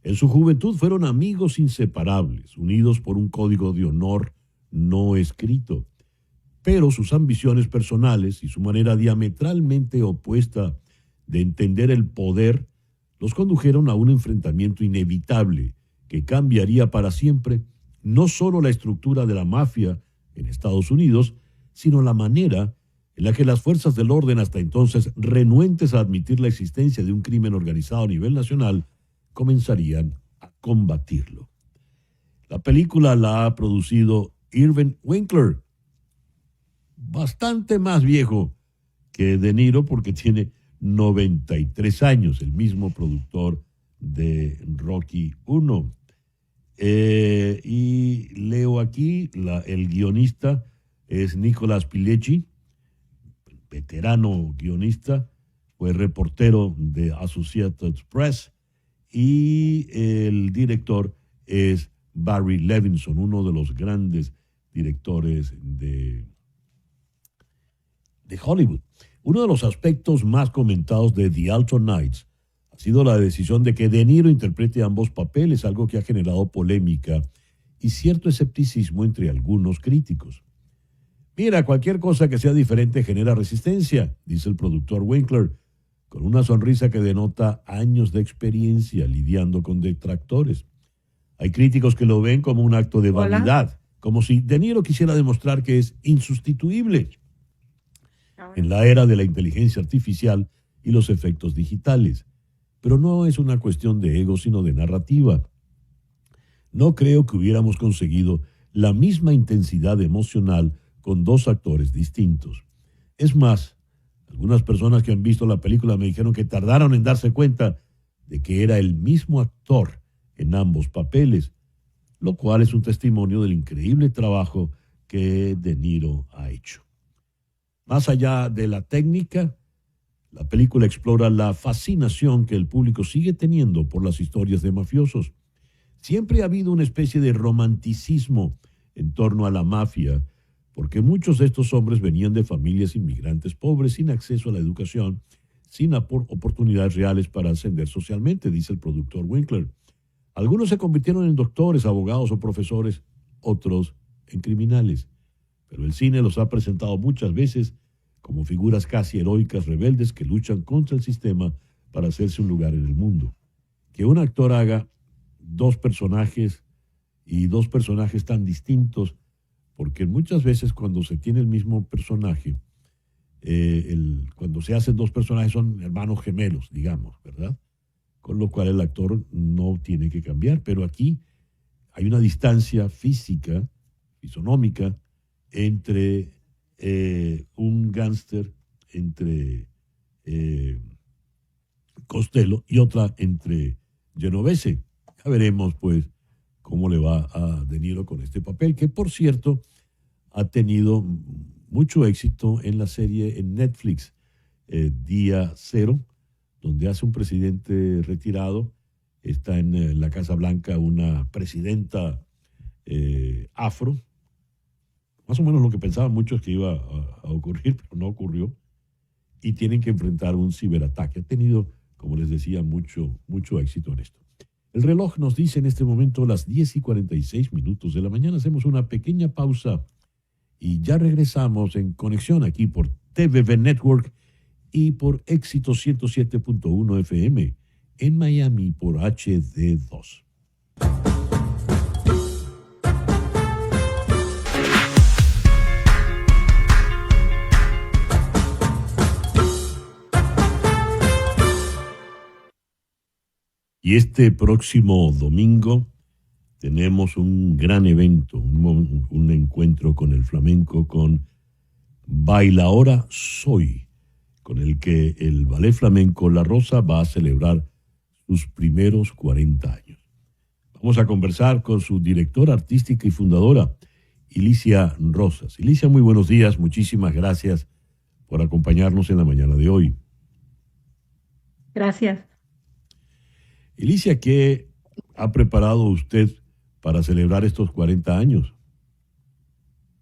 En su juventud fueron amigos inseparables, unidos por un código de honor no escrito, pero sus ambiciones personales y su manera diametralmente opuesta de entender el poder los condujeron a un enfrentamiento inevitable que cambiaría para siempre no solo la estructura de la mafia en Estados Unidos, sino la manera en la que las fuerzas del orden, hasta entonces renuentes a admitir la existencia de un crimen organizado a nivel nacional, comenzarían a combatirlo. La película la ha producido Irving Winkler, bastante más viejo que De Niro porque tiene 93 años, el mismo productor de Rocky 1. Y leo aquí, el guionista es Nicolas Pileggi, veterano guionista, fue reportero de Associated Press, y el director es Barry Levinson, uno de los grandes directores de Hollywood. Uno de los aspectos más comentados de The Alternatives ha sido la decisión de que De Niro interprete ambos papeles, algo que ha generado polémica y cierto escepticismo entre algunos críticos. Mira, cualquier cosa que sea diferente genera resistencia, dice el productor Winkler, con una sonrisa que denota años de experiencia lidiando con detractores. Hay críticos que lo ven como un acto de vanidad, como si De Niro quisiera demostrar que es insustituible en la era de la inteligencia artificial y los efectos digitales. Pero no es una cuestión de ego, sino de narrativa. No creo que hubiéramos conseguido la misma intensidad emocional con dos actores distintos. Es más, algunas personas que han visto la película me dijeron que tardaron en darse cuenta de que era el mismo actor en ambos papeles, lo cual es un testimonio del increíble trabajo que De Niro ha hecho. Más allá de la técnica, la película explora la fascinación que el público sigue teniendo por las historias de mafiosos. Siempre ha habido una especie de romanticismo en torno a la mafia, porque muchos de estos hombres venían de familias inmigrantes pobres, sin acceso a la educación, sin oportunidades reales para ascender socialmente, dice el productor Winkler. Algunos se convirtieron en doctores, abogados o profesores, otros en criminales. Pero el cine los ha presentado muchas veces como figuras casi heroicas, rebeldes, que luchan contra el sistema para hacerse un lugar en el mundo. Que un actor haga dos personajes y dos personajes tan distintos, porque muchas veces cuando se tiene el mismo personaje, cuando se hacen dos personajes son hermanos gemelos, digamos, ¿verdad? Con lo cual el actor no tiene que cambiar, pero aquí hay una distancia física, fisonómica, entre un gángster, entre Costello y otra entre Genovese. Ya veremos, pues, cómo le va a De Niro con este papel, que, por cierto, ha tenido mucho éxito en la serie en Netflix, Día Cero, donde hace un presidente retirado. Está en la Casa Blanca una presidenta afro, más o menos lo que pensaban muchos que iba a ocurrir, pero no ocurrió, y tienen que enfrentar un ciberataque. Ha tenido, como les decía, mucho éxito en esto. El reloj nos dice en este momento las 10:46 de la mañana. Hacemos una pequeña pausa y ya regresamos en conexión aquí por TVV Network y por Éxito 107.1 FM en Miami por HD2. Y este próximo domingo tenemos un gran evento, un encuentro con el flamenco, con Bailaora Soy, con el que el ballet flamenco La Rosa va a celebrar sus primeros 40 años. Vamos a conversar con su directora artística y fundadora, Ilicia Rosas. Ilicia, muy buenos días, muchísimas gracias por acompañarnos en la mañana de hoy. Gracias. Ilicia, ¿qué ha preparado usted para celebrar estos 40 años?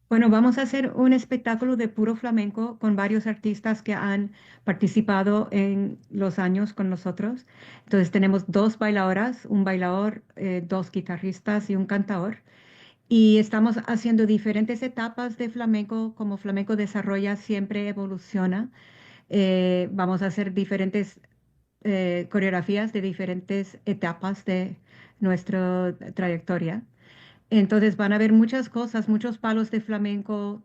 Bueno, vamos a hacer un espectáculo de puro flamenco con varios artistas que han participado en los años con nosotros. Entonces tenemos 2 bailadoras, un bailador, 2 guitarristas y un cantador. Y estamos haciendo diferentes etapas de flamenco. Como flamenco desarrolla, siempre evoluciona. Vamos a hacer diferentes coreografías de diferentes etapas de nuestra trayectoria. Entonces van a haber muchas cosas, muchos palos de flamenco,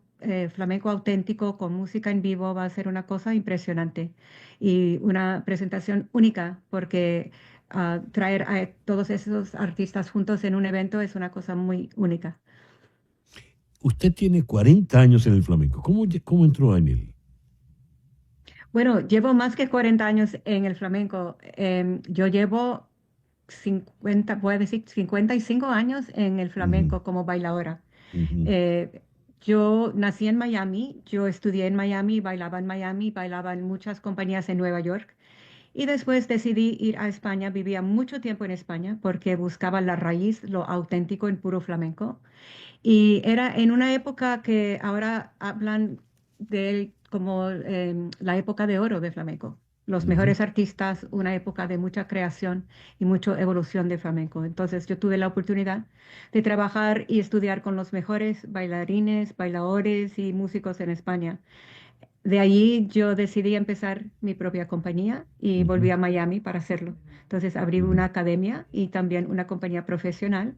flamenco auténtico con música en vivo. Va a ser una cosa impresionante y una presentación única, porque traer a todos esos artistas juntos en un evento es una cosa muy única. Usted tiene 40 años en el flamenco. ¿Cómo entró en él? Bueno, llevo más que 40 años en el flamenco. Yo llevo 50, voy a decir 55 años en el Ujú, flamenco como bailadora. ujú. Eh, yo nací en Miami, yo estudié en Miami, bailaba en muchas compañías en Nueva York y después decidí ir a España, vivía mucho tiempo en España porque buscaba la raíz, lo auténtico en puro flamenco. Y era en una época que ahora hablan de él como la época de oro de flamenco. Los Ujú. mejores artistas, una época de mucha creación y mucha evolución de flamenco. Entonces yo tuve la oportunidad de trabajar y estudiar con los mejores bailarines, bailadores y músicos en España. De allí yo decidí empezar mi propia compañía y volví Ujú, a Miami para hacerlo. Entonces abrí ujú. una academia y también una compañía profesional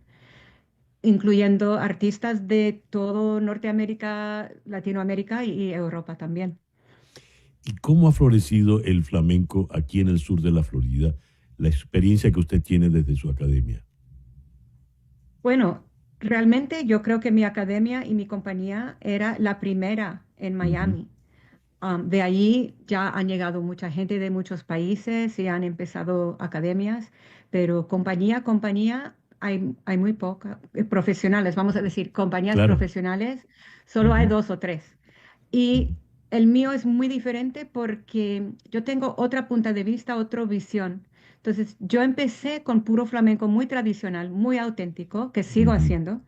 incluyendo artistas de todo Norteamérica, Latinoamérica y Europa también. ¿Y cómo ha florecido el flamenco aquí en el sur de la Florida? La experiencia que usted tiene desde su academia. Bueno, realmente yo creo que mi academia y mi compañía era la primera en Ujú, Miami. De allí ya han llegado mucha gente de muchos países y han empezado academias, pero compañía, hay muy pocas, profesionales, vamos a decir, compañías claro. profesionales, solo hay Ujú, dos o tres. ujú, Y el mío es muy diferente porque yo tengo otra punta de vista, otra visión. Entonces, yo empecé con puro flamenco muy tradicional, muy auténtico, que sigo ujú, haciendo,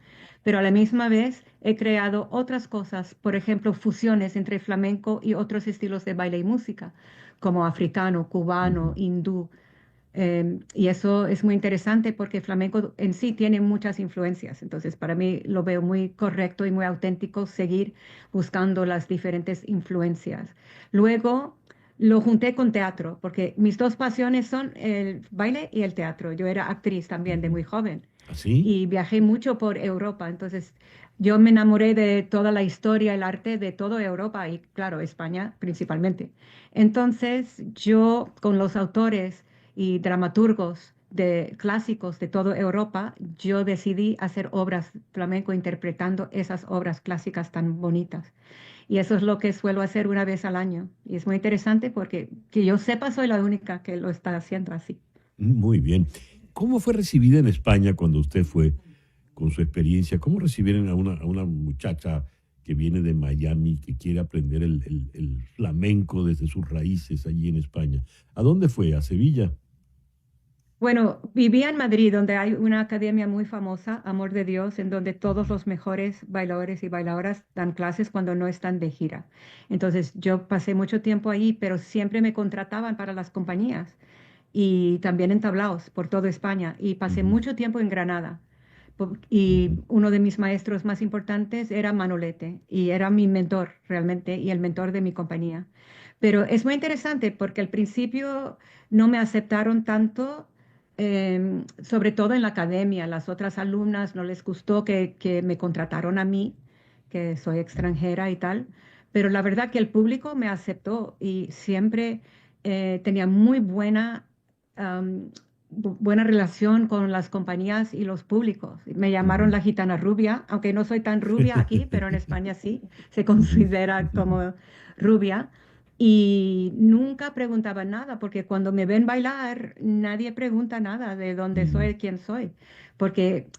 pero a la misma vez he creado otras cosas, por ejemplo, fusiones entre flamenco y otros estilos de baile y música, como africano, cubano, ujú. hindú. Y eso es muy interesante porque el flamenco en sí tiene muchas influencias. Entonces, para mí lo veo muy correcto y muy auténtico seguir buscando las diferentes influencias. Luego lo junté con teatro, porque mis dos pasiones son el baile y el teatro. Yo era actriz también de Ujú. muy joven ¿Así? y viajé mucho por Europa. Entonces, yo me enamoré de toda la historia, el arte de toda Europa y, claro, España principalmente. Entonces, yo con los autores y dramaturgos de clásicos de toda Europa, yo decidí hacer obras flamenco interpretando esas obras clásicas tan bonitas. Y eso es lo que suelo hacer una vez al año. Y es muy interesante porque que yo sepa, soy la única que lo está haciendo así. Muy bien. ¿Cómo fue recibida en España cuando usted fue con su experiencia? ¿Cómo recibieron a una muchacha que viene de Miami, que quiere aprender el flamenco desde sus raíces allí en España? ¿A dónde fue? ¿A Sevilla? Bueno, vivía en Madrid, donde hay una academia muy famosa, Amor de Dios, en donde todos los mejores bailadores y bailadoras dan clases cuando no están de gira. Entonces, yo pasé mucho tiempo ahí, pero siempre me contrataban para las compañías y también en tablaos por toda España. Y pasé Ujú, mucho tiempo en Granada. Y ujú, uno de mis maestros más importantes era Manolete y era mi mentor realmente y el mentor de mi compañía. Pero es muy interesante porque al principio no me aceptaron tanto, sobre todo en la academia. Las otras alumnas no les gustó que me contrataron a mí, que soy extranjera y tal. Pero la verdad que el público me aceptó y siempre tenía muy buena relación con las compañías y los públicos. Me llamaron ujú. la gitana rubia, aunque no soy tan rubia aquí, pero en España sí, se Ujú, considera ujú, como rubia. Y nunca preguntaban nada, porque cuando me ven bailar, nadie pregunta nada de dónde ujú. soy, quién soy. Porque,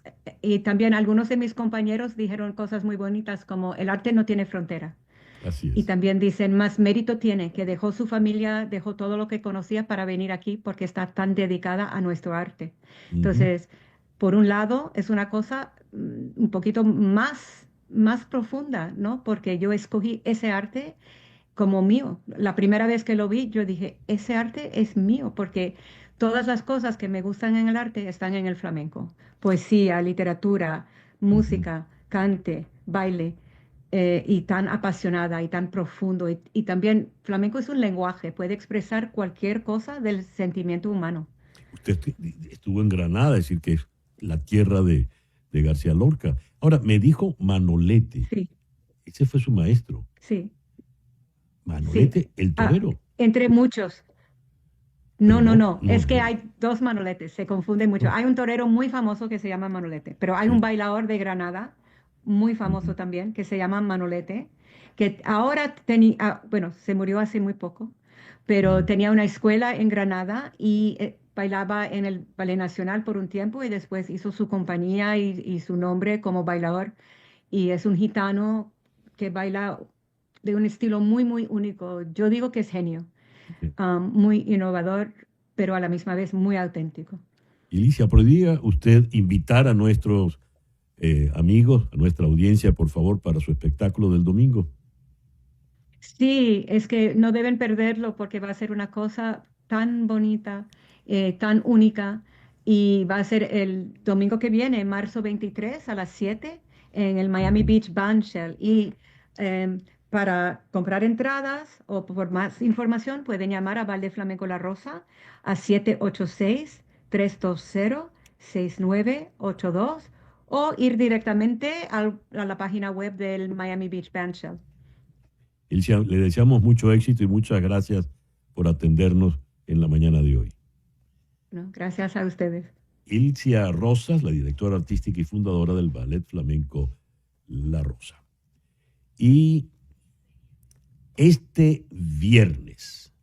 y también algunos de mis compañeros dijeron cosas muy bonitas como el arte no tiene frontera. Así Y es. también dicen, más mérito tiene, que dejó su familia, dejó todo lo que conocía para venir aquí porque está tan dedicada a nuestro arte. Ujú, Entonces, por un lado, es una cosa un poquito más profunda, ¿no? Porque yo escogí ese arte como mío. La primera vez que lo vi, yo dije, ese arte es mío, porque todas las cosas que me gustan en el arte están en el flamenco. Poesía, literatura, ujú. música, cante, baile, y tan apasionada y tan profundo. Y también flamenco es un lenguaje, puede expresar cualquier cosa del sentimiento humano. Usted estuvo en Granada, es decir, que es la tierra de García Lorca. Ahora, me dijo Manolete. Sí, Ese fue su maestro. sí, sí. Manolete, el Ah, torero. entre muchos. No, Pero no, no, no, no, es que no. hay dos Manoletes, se confunde mucho. No. Hay un torero muy famoso que se llama Manolete, pero hay un Sí. bailador de Granada muy Ujú, famoso también que se llama Manolete, que ahora, bueno, se murió hace muy poco, pero tenía una escuela en Granada y bailaba en el Ballet Nacional por un tiempo y después hizo su compañía y su nombre como bailador. Y es un gitano que baila de un estilo muy, muy único. Yo digo que es genio, muy innovador, pero a la misma vez muy auténtico. Ilicia, ¿podría usted invitar a nuestros amigos, a nuestra audiencia, por favor, para su espectáculo del domingo? Sí, es que no deben perderlo porque va a ser una cosa tan bonita, tan única, y va a ser el domingo que viene, marzo 23 a las 7 en el Miami Beach Bandshell. Y para comprar entradas o por más información pueden llamar a Ballet Flamenco La Rosa a 786-320-6982 o ir directamente a la página web del Miami Beach Bandshell. Ilicia, le deseamos mucho éxito y muchas gracias por atendernos en la mañana de hoy. No, gracias a ustedes. Ilicia Rosas, la directora artística y fundadora del Ballet Flamenco La Rosa. Y este viernes,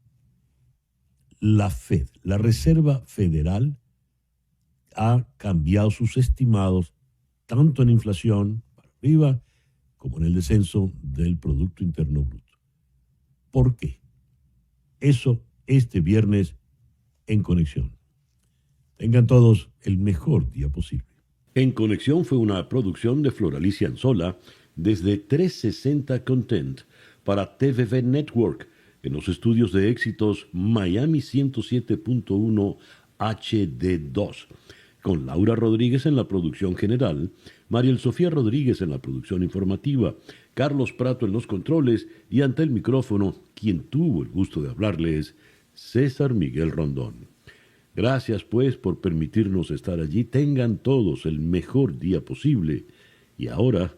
la Fed, la Reserva Federal, ha cambiado sus estimados tanto en inflación para arriba como en el descenso del Producto Interno Bruto. ¿Por qué? Eso este viernes en Conexión. Tengan todos el mejor día posible. En Conexión fue una producción de Floralicia Anzola desde 360 Content para TVV Network en los estudios de éxitos Miami 107.1 HD2, con Laura Rodríguez en la producción general, Mariel Sofía Rodríguez en la producción informativa, Carlos Prato en los controles y ante el micrófono, quien tuvo el gusto de hablarles, César Miguel Rondón. Gracias pues por permitirnos estar allí. Tengan todos el mejor día posible. Y ahora,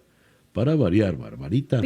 para variar, Barbarita.